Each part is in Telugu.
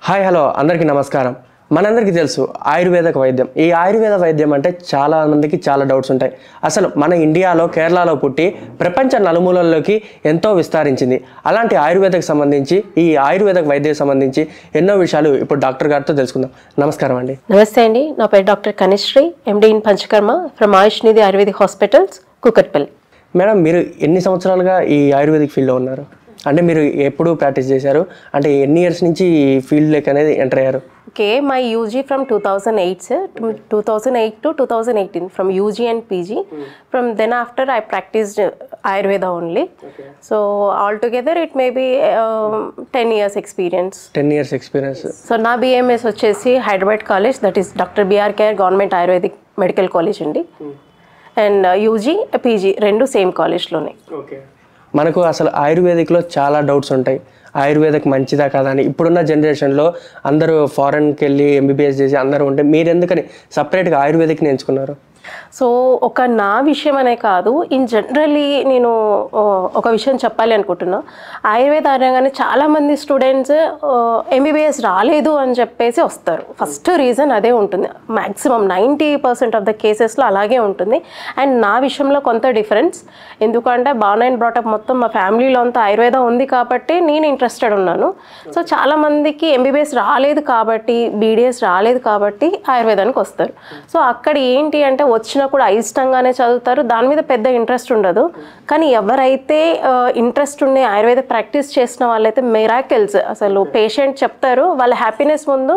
హాయ్ హలో అందరికీ నమస్కారం. మనందరికీ తెలుసు ఆయుర్వేదిక వైద్యం. ఈ ఆయుర్వేద వైద్యం అంటే చాలా మందికి చాలా డౌట్స్ ఉంటాయి. అసలు మన ఇండియాలో కేరళలో పుట్టి ప్రపంచ నలుమూలల్లోకి ఎంతో విస్తరించింది. అలాంటి ఆయుర్వేదకు సంబంధించి ఈ ఆయుర్వేదిక వైద్యం సంబంధించి ఎన్నో విషయాలు ఇప్పుడు డాక్టర్ గారితో తెలుసుకుందాం. నమస్కారం అండి. నమస్తే అండి. నా పేరు doctor Kanishri, MD in Panchakarma from Ayush Nidhi Ayurvedic hospitals, Kukatpally. Madam, మీరు ఎన్ని సంవత్సరాలుగా ఈ ఆయుర్వేదిక్ ఫీల్డ్లో ఉన్నారు? అంటే మీరు ఎప్పుడు ప్రాక్టీస్ చేశారు? అంటే ఎన్ని ఇయర్స్ నుంచి ఈ ఫీల్డ్లోకి అనేది ఎంటర్ అయ్యారు? Okay, my UG from 2008 sir, 2008 to 2018 from UG and PG. From then after I practised Ayurveda only. So all together it may be 10 years experience. 10 years experience. So నా బిఎంఎస్ వచ్చేసి Hyderabad college, that is doctor BR KR government Ayurvedic medical college అండి. అండ్ యూజీ పీజీ రెండు సేమ్ కాలేజ్లోనే. ఓకే, మనకు అసలు ఆయుర్వేదిక్లో చాలా డౌట్స్ ఉంటాయి. ఆయుర్వేదిక్ మంచిదా కాదా అని. ఇప్పుడున్న జనరేషన్లో అందరూ ఫారెన్కి వెళ్ళి ఎంబీబీఎస్ చేసి అందరూ ఉంటే మీరు ఎందుకని సపరేట్గా ఆయుర్వేదిక్ని ఎంచుకున్నారు? సో ఒక నా విషయం అనే కాదు, ఇన్ జనరల్లీ నేను ఒక విషయం చెప్పాలి అనుకుంటున్నా. ఆయుర్వేద అనగానే చాలామంది స్టూడెంట్స్ ఎంబీబీఎస్ రాలేదు అని చెప్పేసి వస్తారు. ఫస్ట్ రీజన్ అదే ఉంటుంది. మ్యాక్సిమం 90% ఆఫ్ ద కేసెస్లో అలాగే ఉంటుంది. అండ్ నా విషయంలో కొంత డిఫరెన్స్, ఎందుకంటే బార్న్ అండ్ బ్రాటప్ మొత్తం మా ఫ్యామిలీలో అంతా ఆయుర్వేద ఉంది కాబట్టి నేను ఇంట్రెస్టెడ్ ఉన్నాను. సో చాలామందికి ఎంబీబీఎస్ రాలేదు కాబట్టి, బీడీఎస్ రాలేదు కాబట్టి ఆయుర్వేదానికి వస్తారు. సో అక్కడ ఏంటి అంటే వచ్చినా కూడా అయిష్టంగానే చదువుతారు, దాని మీద పెద్ద ఇంట్రెస్ట్ ఉండదు. కానీ ఎవరైతే ఇంట్రెస్ట్ ఉండే ఆయుర్వేద ప్రాక్టీస్ చేసిన వాళ్ళైతే మిరాకిల్స్, అసలు పేషెంట్ చెప్తారు వాళ్ళ హ్యాపీనెస్ ముందు,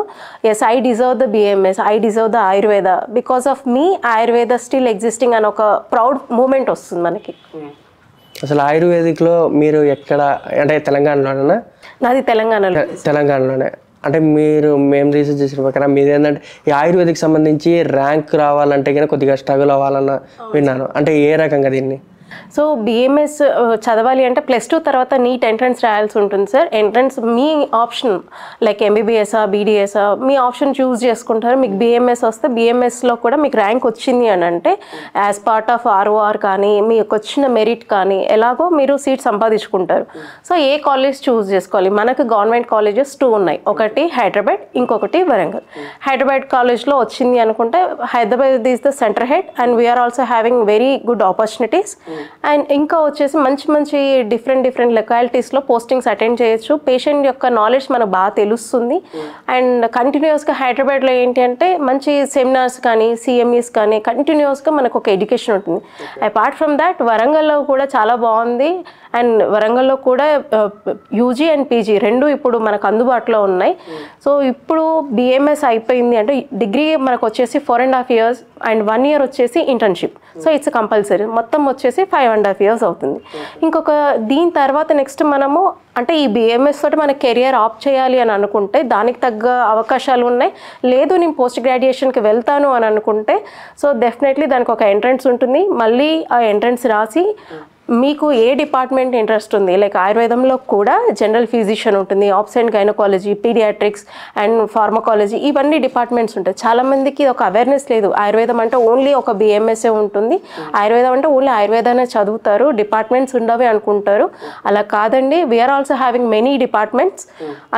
yes I deserve the BMS, I deserve the Ayurveda, because of me Ayurveda still existing అని ఒక ప్రౌడ్ మూమెంట్ వస్తుంది మనకి. అసలు ఆయుర్వేదిక్లో మీరు ఎక్కడ, అంటే తెలంగాణలోనేనా? నాది తెలంగాణలోనే. అంటే మేము రీసెర్చ్ చేసిన ప్రకారం మీది ఏంటంటే ఈ ఆయుర్వేదిక్ సంబంధించి ర్యాంక్ రావాలంటే కానీ కొద్దిగా స్ట్రగుల్ అవ్వాలన్న విన్నాను. అంటే ఏ రకంగా దీన్ని? సో బిఎంఎస్ చదవాలి అంటే +2 తర్వాత నీట్ ఎంట్రన్స్ రాయాల్సి ఉంటుంది సార్. ఎంట్రన్స్ మీ ఆప్షన్, లైక్ ఎంబీబీఎస్ఆ బీడీఎస్ఆ మీ ఆప్షన్ చూస్ చేసుకుంటారు. మీకు బిఎంఎస్ వస్తే బిఎంఎస్లో కూడా మీకు ర్యాంక్ వచ్చింది అని అంటే యాజ్ పార్ట్ ఆఫ్ ఆర్ఓఆర్ కానీ మీకు వచ్చిన మెరిట్ కానీ ఎలాగో మీరు సీట్ సంపాదించుకుంటారు. సో ఏ కాలేజ్ చూస్ చేసుకోవాలి? మనకు గవర్నమెంట్ కాలేజెస్ 2 ఉన్నాయి, ఒకటి హైదరాబాద్, ఇంకొకటి వరంగల్. హైదరాబాద్ కాలేజ్లో వచ్చింది అనుకుంటే Hyderabad is the centre head and we are also having very good opportunities. And ఇంకా వచ్చేసి మంచి డిఫరెంట్ లొకాలిటీస్లో పోస్టింగ్స్ అటెండ్ చేయొచ్చు. పేషెంట్ యొక్క నాలెడ్జ్ మనకు బాగా తెలుస్తుంది. అండ్ కంటిన్యూస్గా హైదరాబాద్లో ఏంటి అంటే మంచి సెమినార్స్ కానీ సిఎంఈస్ కానీ కంటిన్యూస్గా మనకు ఒక ఎడ్యుకేషన్ ఉంటుంది. అపార్ట్ ఫ్రమ్ దాట్ వరంగల్లో కూడా చాలా బాగుంది. అండ్ వరంగల్లో కూడా యూజీ అండ్ పీజీ రెండు ఇప్పుడు మనకు అందుబాటులో ఉన్నాయి. సో ఇప్పుడు బిఎంఎస్ అయిపోయింది అంటే డిగ్రీ మనకు వచ్చేసి 4.5 years అండ్ 1 year వచ్చేసి ఇంటర్న్షిప్. So it's compulsory. మొత్తం వచ్చేసి 5.5 years అవుతుంది. ఇంకొక దీని తర్వాత నెక్స్ట్ మనము అంటే ఈ బిఎంఎస్ తోటి మన కెరియర్ ఆప్ చేయాలి అని అనుకుంటే దానికి తగ్గ అవకాశాలు ఉన్నాయి. లేదు నేను పోస్ట్ గ్రాడ్యుయేషన్కి వెళ్తాను అని అనుకుంటే సో డెఫినెట్లీ దానికి ఒక ఎంట్రన్స్ ఉంటుంది. మళ్ళీ ఆ ఎంట్రన్స్ రాసి మీకు ఏ డిపార్ట్మెంట్ ఇంట్రెస్ట్ ఉంది, లైక్ ఆయుర్వేదంలో కూడా జనరల్ ఫిజిషియన్ ఉంటుంది, obs and gynaecology, paediatrics and pharmacology, ఇవన్నీ డిపార్ట్మెంట్స్ ఉంటాయి. చాలామందికి ఒక అవేర్నెస్ లేదు, ఆయుర్వేదం అంటే ఓన్లీ ఒక బిఎంఎస్ఏ ఉంటుంది, ఆయుర్వేదం అంటే ఓన్లీ ఆయుర్వేదానే చదువుతారు, డిపార్ట్మెంట్స్ ఉండవే అనుకుంటారు. అలా కాదండి, we are also having many departments.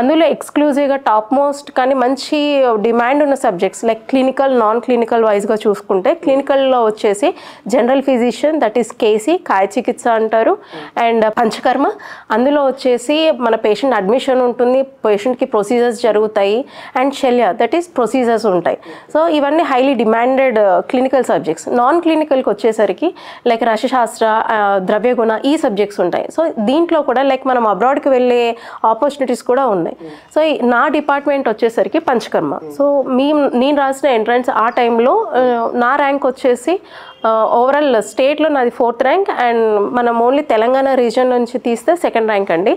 అందులో ఎక్స్క్లూజివ్గా టాప్ మోస్ట్ కానీ మంచి డిమాండ్ ఉన్న subjects like clinical, non clinical వైజ్గా చూసుకుంటే క్లినికల్లో వచ్చేసి general physician, that is KC, కాయ చికిత్స అంటారు, అండ్ పంచకర్మ. అందులో వచ్చేసి మన పేషెంట్ అడ్మిషన్ ఉంటుంది, పేషెంట్కి ప్రొసీజర్స్ జరుగుతాయి, and Shalya, that is procedures ఉంటాయి. సో ఇవన్నీ highly demanded clinical subjects. Non క్లినికల్కి వచ్చేసరికి లైక్ రసశాస్త్ర, ద్రవ్యగుణ, ఈ సబ్జెక్ట్స్ ఉంటాయి. సో దీంట్లో కూడా లైక్ మనం అబ్రాడ్కి వెళ్ళే ఆపర్చునిటీస్ కూడా ఉన్నాయి. సో నా డిపార్ట్మెంట్ వచ్చేసరికి పంచకర్మ. సో నేను రాసిన ఎంట్రన్స్ ఆ టైంలో నా ర్యాంక్ వచ్చేసి ఓవరాల్ స్టేట్లో నాది 4th ర్యాంక్ అండ్ మనం ఓన్లీ తెలంగాణ రీజన్ నుంచి తీస్తే 2nd ర్యాంక్ అండి.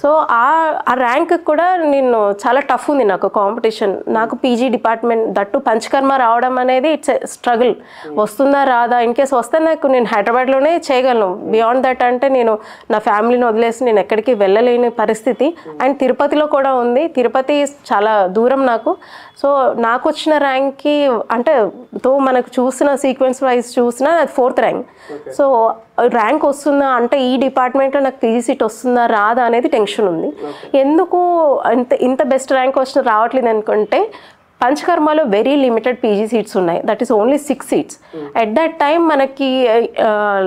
సో ఆ ర్యాంక్ కూడా నేను చాలా టఫ్ ఉంది నాకు కాంపిటీషన్. నాకు పీజీ డిపార్ట్మెంట్ దట్టు పంచకర్మ రావడం అనేది ఇట్స్ స్ట్రగుల్. వస్తుందా రాదా, ఇన్ కేస్ వస్తే నాకు నేను హైదరాబాద్లోనే చేయగలను. బియాండ్ దట్ అంటే నేను నా ఫ్యామిలీని వదిలేసి నేను ఎక్కడికి వెళ్ళలేని పరిస్థితి. అండ్ తిరుపతిలో కూడా ఉంది, తిరుపతి చాలా దూరం నాకు. సో నాకు వచ్చిన ర్యాంక్కి అంటే మనకు చూసిన సీక్వెన్స్ వైజ్ చూసినా అది 4th ర్యాంక్. సో ర్యాంక్ వస్తుందా అంటే ఈ డిపార్ట్మెంట్లో నాకు పీజీ సీట్ వస్తుందా రాదా అనేది టెన్షన్ ఉంది. ఎందుకు ఇంత బెస్ట్ ర్యాంక్ వచ్చిన రావట్లేదు అనుకుంటే పంచకర్మలో వెరీ లిమిటెడ్ పీజీ సీట్స్ ఉన్నాయి. That is only 6 seats. At that time మనకి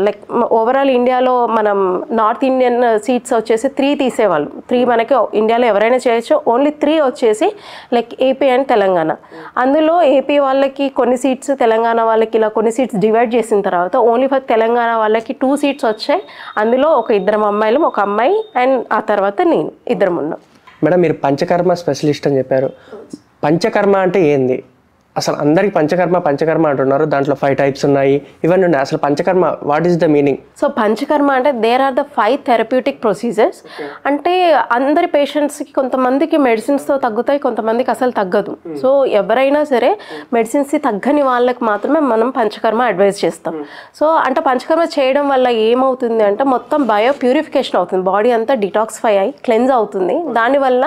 లైక్ ఓవరాల్ ఇండియాలో మనం నార్త్ ఇండియన్ సీట్స్ వచ్చేసి 3 తీసేవాళ్ళు. 3 మనకి ఇండియాలో ఎవరైనా చేయొచ్చు. ఓన్లీ 3 వచ్చేసి లైక్ ఏపీ అండ్ తెలంగాణ. అందులో ఏపీ వాళ్ళకి కొన్ని సీట్స్, తెలంగాణ వాళ్ళకి ఇలా కొన్ని సీట్స్ డివైడ్ చేసిన తర్వాత ఓన్లీ ఫర్ తెలంగాణ వాళ్ళకి 2 సీట్స్ వచ్చాయి. అందులో ఒక 2 అమ్మాయిలు, ఒక అమ్మాయి అండ్ ఆ తర్వాత నేను, 2 ఉన్నాం. మేడం మీరు పంచకర్మ స్పెషలిస్ట్ అని చెప్పారు. పంచకర్మ అంటే ఏంది? అసలు అందరికి పంచకర్మ అంటున్నారు. దాంట్లో 5 టైప్స్ ఉన్నాయి, ఇవన్నీ ఉన్నాయి. అసలు Panchakarma what is the meaning? So Panchakarma అంటే there are the 5 therapeutic procedures. అంటే అందరి పేషెంట్స్కి కొంతమందికి మెడిసిన్స్తో తగ్గుతాయి, కొంతమందికి అసలు తగ్గదు. సో ఎవరైనా సరే మెడిసిన్స్ తగ్గని వాళ్ళకి మాత్రమే మనం పంచకర్మ అడ్వైజ్ చేస్తాం. సో అంటే పంచకర్మ చేయడం వల్ల ఏమవుతుంది అంటే మొత్తం బయో ప్యూరిఫికేషన్ అవుతుంది. బాడీ అంతా డిటాక్సిఫై అయ్యి క్లెన్స్ అవుతుంది. దానివల్ల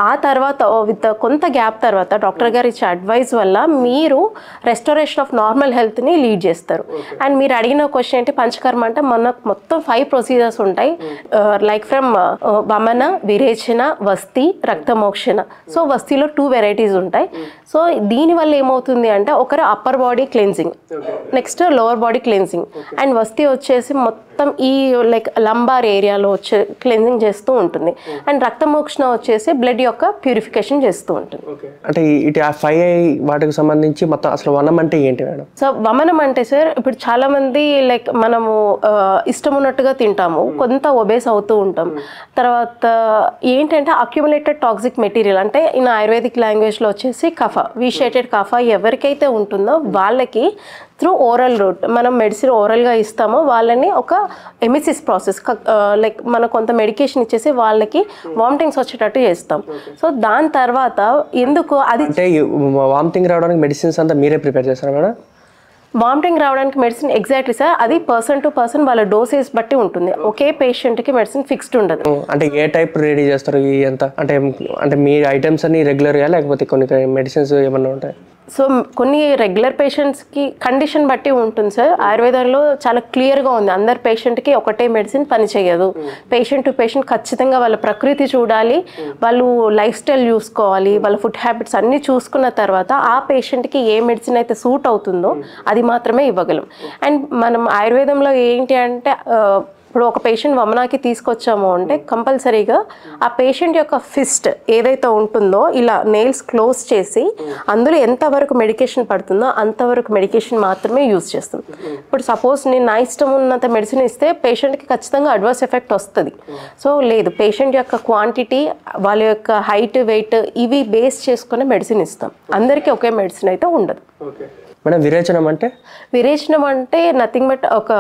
ఆ తర్వాత విత్ కొంత గ్యాప్ తర్వాత డాక్టర్ గారు ఇచ్చే అడ్వైస్ వల్ల మీరు రెస్టోరేషన్ ఆఫ్ నార్మల్ హెల్త్ని లీడ్ చేస్తారు. అండ్ మీరు అడిగిన క్వశ్చన్ ఏంటి, పంచకర్మ అంటే మనకు మొత్తం 5 ప్రొసీజర్స్ ఉంటాయి. Like from Vamana, Virechana, Vasti, Raktamokshana. So వస్తిలో 2 వెరైటీస్ ఉంటాయి. సో దీనివల్ల ఏమవుతుంది అంటే ఒకరు upper body cleansing, next lower body cleansing, and Vasti వచ్చేసి మొత్తం ఈ లైక్ లంబార్ ఏరియాలో వచ్చే క్లెన్జింగ్ చేస్తూ ఉంటుంది. అండ్ రక్తమోక్షణ వచ్చేసి బ్లడ్ యొక్క ప్యూరిఫికేషన్ చేస్తూ ఉంటుంది. అంటే ఇటు ఆ 5 వాటికి సంబంధించి మొత్తం అసలు వనం అంటే ఏంటి మేడం? సో వమనం అంటే సార్ ఇప్పుడు చాలా మంది లైక్ మనము ఇష్టం ఉన్నట్టుగా తింటాము, కొంత ఒబేస్ అవుతూ ఉంటాం. తర్వాత ఏంటంటే అక్యుములేటెడ్ టాక్సిక్ మెటీరియల్ అంటే ఇన్ ఆయుర్వేదిక్ లాంగ్వేజ్లో వచ్చేసి కఫ, విషేటెడ్ కఫ ఎవరికైతే ఉంటుందో వాళ్ళకి త్రూ ఓరల్ రూట్ మనం మెడిసిన్ ఓరల్గా ఇస్తామో వాళ్ళని ఒక ఎమిసిస్ ప్రాసెస్ లైక్ మనం కొంత మెడికేషన్ ఇచ్చేసి వాళ్ళకి వామిటింగ్స్ వచ్చేటట్టు చేస్తాం. సో దాని తర్వాత ఎందుకు అది అంటే వామిటింగ్ రావడానికి మెడిసిన్స్ అంతా మీరే ప్రిపేర్ చేస్తారా మేడం? వామిటింగ్ రావడానికి మెడిసిన్ ఎగ్జాక్ట్లీ సార్ అది పర్సన్ టు పర్సన్ వాళ్ళ డోసేజ్ బట్టి ఉంటుంది. ఒకే పేషెంట్కి మెడిసిన్ ఫిక్స్డ్ ఉండదు. అంటే ఏ టైప్ రెడీ చేస్తారు ఎంత అంటే అంటే మీ ఐటమ్స్ అన్ని రెగ్యులర్గా లేకపోతే కొన్ని మెడిసిన్స్ ఏమన్నా ఉంటాయి? సో కొన్ని రెగ్యులర్ పేషెంట్స్కి కండిషన్ బట్టి ఉంటుంది సార్. ఆయుర్వేదంలో చాలా క్లియర్గా ఉంది, అందరు పేషెంట్కి ఒకటే మెడిసిన్ పనిచేయదు. పేషెంట్ టు పేషెంట్ ఖచ్చితంగా వాళ్ళ ప్రకృతి చూడాలి, వాళ్ళు లైఫ్ స్టైల్ చూసుకోవాలి, వాళ్ళ ఫుడ్ హ్యాబిట్స్ అన్నీ చూసుకున్న తర్వాత ఆ పేషెంట్కి ఏ మెడిసిన్ అయితే సూట్ అవుతుందో అది మాత్రమే ఇవ్వగలం. అండ్ మనం ఆయుర్వేదంలో ఏంటి అంటే ఇప్పుడు ఒక పేషెంట్ వమనాకి తీసుకొచ్చాము అంటే కంపల్సరీగా ఆ పేషెంట్ యొక్క ఫిస్ట్ ఏదైతే ఉంటుందో ఇలా నెయిల్స్ క్లోజ్ చేసి అందులో ఎంతవరకు మెడికేషన్ పడుతుందో అంతవరకు మెడికేషన్ మాత్రమే యూజ్ చేస్తాం. ఇప్పుడు సపోజ్ నేను నా ఇష్టం ఉన్నంత మెడిసిన్ ఇస్తే పేషెంట్కి ఖచ్చితంగా అడ్వర్స్ ఎఫెక్ట్ వస్తుంది. సో లేదు, పేషెంట్ యొక్క క్వాంటిటీ, వాళ్ళ యొక్క హైట్, వెయిట్ ఇవి బేస్ చేసుకునే మెడిసిన్ ఇస్తాం. అందరికీ ఒకే మెడిసిన్ అయితే ఉండదు. మేడం విరేచనం అంటే? విరేచనం అంటే నథింగ్ బట్ ఒక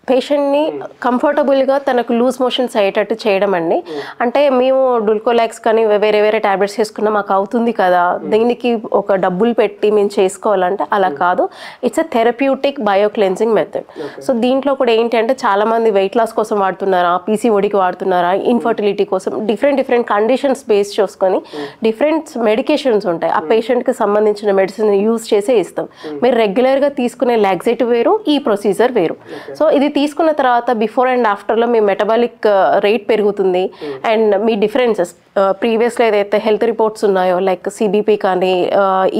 పేషెంట్ని కంఫర్టబుల్గా తనకు లూజ్ మోషన్స్ అయ్యేటట్టు చేయడం అండి. అంటే మేము డుల్కోలాక్స్ కానీ వేరే వేరే ట్యాబ్లెట్స్ వేసుకున్నా మాకు అవుతుంది కదా, దీనికి ఒక డబ్బులు పెట్టి మేము చేసుకోవాలంటే అలా కాదు. It's a therapeutic bio cleansing method. So దీంట్లో కూడా ఏంటి అంటే చాలామంది వెయిట్ లాస్ కోసం వాడుతున్నారా, పీసీఓడికి వాడుతున్నారా, ఇన్ఫర్టిలిటీ కోసం డిఫరెంట్ కండిషన్స్ బేస్ చేసుకొని డిఫరెంట్ మెడికేషన్స్ ఉంటాయి. ఆ పేషెంట్కి సంబంధించిన మెడిసిన్ యూజ్ చేసే ఇస్తాం. మీరు రెగ్యులర్గా తీసుకునే లాక్సేటివ్ వేరు, ఈ ప్రొసీజర్ వేరు. సో ఇది తీసుకున్న తర్వాత బిఫోర్ అండ్ ఆఫ్టర్లో మీ మెటబాలిక్ రేట్ పెరుగుతుంది. అండ్ మీ డిఫరెన్సెస్ ప్రీవియస్లో ఏదైతే హెల్త్ రిపోర్ట్స్ ఉన్నాయో లైక్ సిబిపి కానీ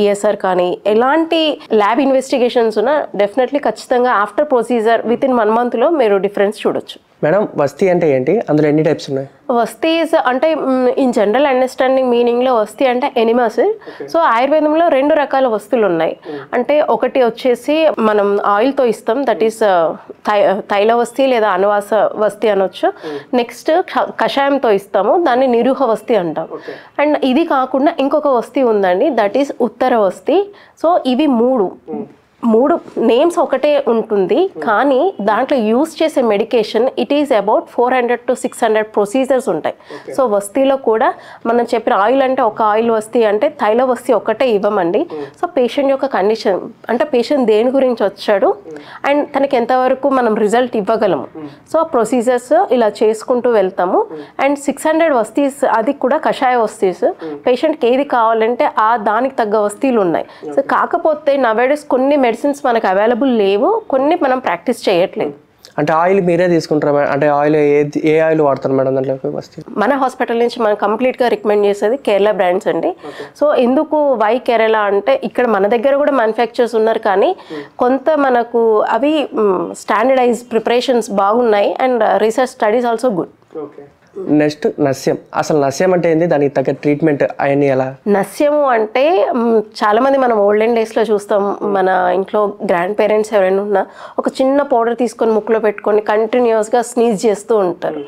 ఈఎస్ఆర్ కానీ ఎలాంటి ల్యాబ్ ఇన్వెస్టిగేషన్స్ ఉన్నా డెఫినెట్లీ ఖచ్చితంగా ఆఫ్టర్ ప్రొసీజర్ విత్ ఇన్ 1 monthలో మీరు డిఫరెన్స్ చూడొచ్చు. మేడం వస్తీ అంటే ఏంటి, అందులో ఎన్ని టైప్స్ ఉన్నాయి? వస్తీస్ అంటే ఇన్ జనరల్ అండర్స్టాండింగ్ మీనింగ్లో వస్తీ అంటే ఎనిమస్. సో ఆయుర్వేదంలో 2 రకాల వస్తువులు ఉన్నాయి. అంటే ఒకటి వచ్చేసి మనం ఆయిల్తో ఇస్తాం, దట్ ఈస్ తైల వస్తీ లేదా అనువాస వస్తీ అనొచ్చు. నెక్స్ట్ కషాయంతో ఇస్తాము, దాన్ని నిరుహ వస్తీ అంటాం. అండ్ ఇది కాకుండా ఇంకొక వస్తీ ఉందండి, దట్ ఈస్ ఉత్తర వస్తీ. సో ఇవి మూడు నేమ్స్ ఒకటే ఉంటుంది, కానీ దాంట్లో యూజ్ చేసే medication it is about 400 to 600 procedures ఉంటాయి. సో వస్తీలో కూడా మనం చెప్పిన ఆయిల్ అంటే ఒక ఆయిల్ వస్తీ అంటే తైల వస్తీ ఒకటే ఇవ్వమండి. సో పేషెంట్ యొక్క కండిషన్ అంటే పేషెంట్ దేని గురించి వచ్చాడు అండ్ తనకి ఎంతవరకు మనం రిజల్ట్ ఇవ్వగలము. సో ప్రొసీజర్స్ ఇలా చేసుకుంటూ వెళ్తాము. అండ్ 600 వస్తీస్ అది కూడా కషాయ వస్తీస్. పేషెంట్కి ఏది కావాలంటే దానికి తగ్గ వస్తీలు ఉన్నాయి. సో కాకపోతే నవేడేస్ కొన్ని మెడిసిన్ మెడిసిన్స్ మనకు అవైలబుల్ లేవు, కొన్ని మనం ప్రాక్టీస్ చేయట్లేదు. అంటే ఆయిల్ మీరే తీసుకుంటారా మేడం? అంటే ఆయిల్ ఏ ఆయిల్ వాడతారు మేడం దాంట్లోకి వస్తే? మన హాస్పిటల్ నుంచి మనం కంప్లీట్గా రికమెండ్ చేసేది కేరళ బ్రాండ్స్ అండి. సో ఎందుకు వై కేరళ అంటే ఇక్కడ మన దగ్గర కూడా మ్యానుఫ్యాక్చర్స్ ఉన్నారు, కానీ కొంత మనకు అవి స్టాండర్డైజ్ ప్రిపరేషన్స్ బాగున్నాయి and research studies also good. Next Nasyam. అసలు నస్యం అంటే ఏంది, దానికి తగ్గ ట్రీట్మెంట్ అవన్నీ ఎలా? నస్యము అంటే చాలామంది మనం ఓల్డెన్ డేస్లో చూస్తాం, మన ఇంట్లో గ్రాండ్ పేరెంట్స్ ఎవరైనా ఉన్నా ఒక చిన్న పౌడర్ తీసుకొని ముక్కులో పెట్టుకొని కంటిన్యూస్గా స్నీజ్ చేస్తూ ఉంటారు.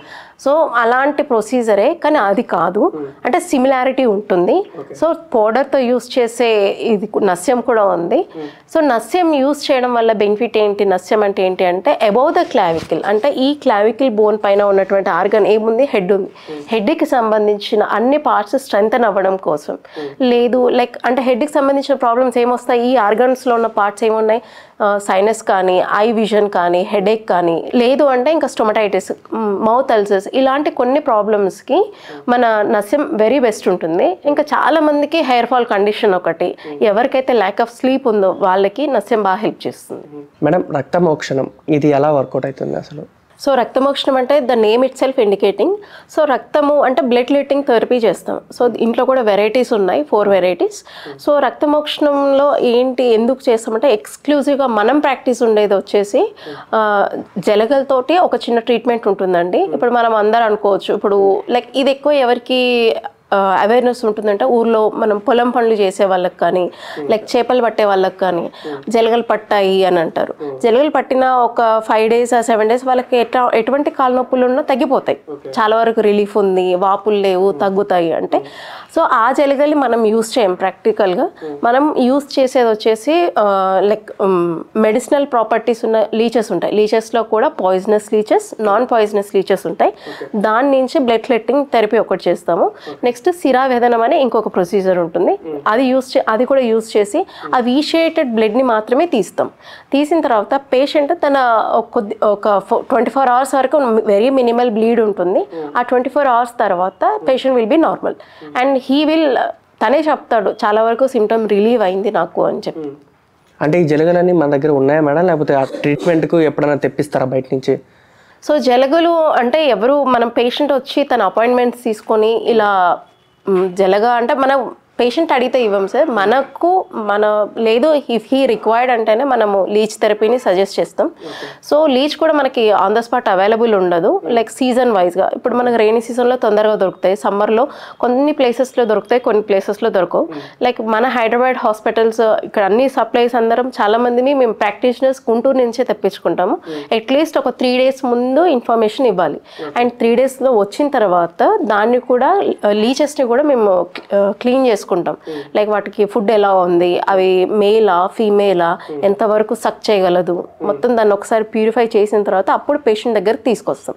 సో అలాంటి ప్రొసీజరే, కానీ అది కాదు, అంటే సిమిలారిటీ ఉంటుంది. సో పౌడర్తో యూస్ చేసే ఇది నస్యం కూడా ఉంది. సో నస్యం యూస్ చేయడం వల్ల బెనిఫిట్ ఏంటి, నస్యం అంటే ఏంటి అంటే అబౌవ్ ద క్లావికిల్, అంటే ఈ క్లావికిల్ బోన్ పైన ఉన్నటువంటి ఆర్గన్ ఏముంది, హెడ్ ఉంది. హెడ్కి సంబంధించిన అన్ని పార్ట్స్ స్ట్రెంథన్ అవ్వడం కోసం, లేదు లైక్ అంటే హెడ్కి సంబంధించిన ప్రాబ్లమ్స్ ఏమొస్తాయి, ఈ ఆర్గన్స్లో ఉన్న పార్ట్స్ ఏమున్నాయి, సైనస్ కానీ, ఐ విజన్ కానీ, హెడేక్ కానీ, లేదు అంటే ఇంకా స్టొమటైటిస్, మౌత్ అల్సర్స్, ఇలాంటి కొన్ని ప్రాబ్లమ్స్కి మన నస్యం వెరీ బెస్ట్ ఉంటుంది. ఇంకా చాలా మందికి హెయిర్ ఫాల్ కండిషన్ ఒకటి, ఎవరికైతే ల్యాక్ ఆఫ్ స్లీప్ ఉందో వాళ్ళకి నస్యం బాగా హెల్ప్ చేస్తుంది. మేడం రక్తమోక్షణం ఇది ఎలా వర్కౌట్ అవుతుంది అసలు? సో రక్తమోక్షణం అంటే the name it self indicating. So రక్తము అంటే బ్లడ్ లీటింగ్ థెరపీ చేస్తాం. సో ఇంట్లో కూడా వెరైటీస్ ఉన్నాయి, 4 వెరైటీస్. సో రక్తమోక్షణంలో ఏంటి ఎందుకు చేస్తామంటే ఎక్స్క్లూజివ్గా మనం ప్రాక్టీస్ ఉండేది వచ్చేసి జలగలతోటి ఒక చిన్న ట్రీట్మెంట్ ఉంటుందండి. ఇప్పుడు మనం అందరూ అనుకోవచ్చు, ఇప్పుడు లైక్ ఇది ఎక్కువ ఎవరికి అవేర్నెస్ ఉంటుందంటే ఊర్లో మనం పొలం పనులు చేసే వాళ్ళకి కానీ, లైక్ చేపలు పట్టే వాళ్ళకి కానీ జలగలు పట్టాయి అని అంటారు. జలగలు పట్టిన ఒక 5 days or 7 days వాళ్ళకి ఎటువంటి కాళ్ళ నొప్పులు ఉన్నా తగ్గిపోతాయి, చాలా వరకు రిలీఫ్ ఉంది, వాపులు లేవు, తగ్గుతాయి అంటే. సో ఆ జలగల్ని మనం యూస్ చేయం ప్రాక్టికల్గా. మనం యూస్ చేసేది వచ్చేసి లైక్ మెడిసినల్ ప్రాపర్టీస్ ఉన్న లీచెస్ ఉంటాయి. లీచెస్లో కూడా poisonous lychees, non poisonous lychees ఉంటాయి. దాని నుంచి బ్లడ్ క్లెట్టింగ్ థెరపీ ఒకటి చేస్తాము. నెక్స్ట్ శిరావేదనం అనే ఇంకొక ప్రొసీజర్ ఉంటుంది, అది కూడా యూస్ చేసి ఆ వీషియేటెడ్ బ్లడ్ని మాత్రమే తీస్తాం. తీసిన తర్వాత పేషెంట్ తన ఒక 24 hours వరకు వెరీ మినిమల్ బ్లీడ్ ఉంటుంది. ఆ 24 hours తర్వాత patient will be normal and తనే చెప్తాడు చాలా వరకు సిమ్టమ్ రిలీవ్ అయింది నాకు అని చెప్పి. అంటే ఈ జలగలన్నీ మన దగ్గర ఉన్నాయా మేడం, లేకపోతే ఆ ట్రీట్మెంట్కు ఎప్పుడైనా తెప్పిస్తారా బయట నుంచి? సో జలగలు అంటే ఎవరు మనం పేషెంట్ వచ్చి తన అపాయింట్మెంట్స్ తీసుకొని ఇలా జలగ అంటే మనం పేషెంట్ అడిగితే ఇవ్వం సార్, మన లేదు ఇఫ్ హీ రిక్వైర్డ్ అంటేనే మనము లీచ్ థెరపీని సజెస్ట్ చేస్తాం. సో లీచ్ కూడా మనకి ఆన్ ద స్పాట్ అవైలబుల్ ఉండదు, లైక్ సీజన్ వైజ్గా. ఇప్పుడు మనకు రెయినీ సీజన్లో తొందరగా దొరుకుతాయి, సమ్మర్లో కొన్ని ప్లేసెస్లో దొరుకుతాయి, కొన్ని ప్లేసెస్లో దొరకవు. లైక్ మన హైదరాబాద్ హాస్పిటల్స్ ఇక్కడ అన్ని సప్లైస్ అందరం చాలా మందిని మేము ప్రాక్టీషనర్స్ గుంటూరు నుంచే తెప్పించుకుంటాము. అట్లీస్ట్ ఒక 3 days ముందు ఇన్ఫర్మేషన్ ఇవ్వాలి. అండ్ 3 daysలో వచ్చిన తర్వాత దాన్ని కూడా లీచెస్ని కూడా మేము క్లీన్ చేసుకుంటాం. లైక్ వాటికి ఫుడ్ ఎలా ఉంది, అవి మేలా ఫీమేలా, ఎంతవరకు సక్ చేయగలదు, మొత్తం దాన్ని ఒకసారి ప్యూరిఫై చేసిన తర్వాత అప్పుడు పేషెంట్ దగ్గరకు తీసుకొస్తాం.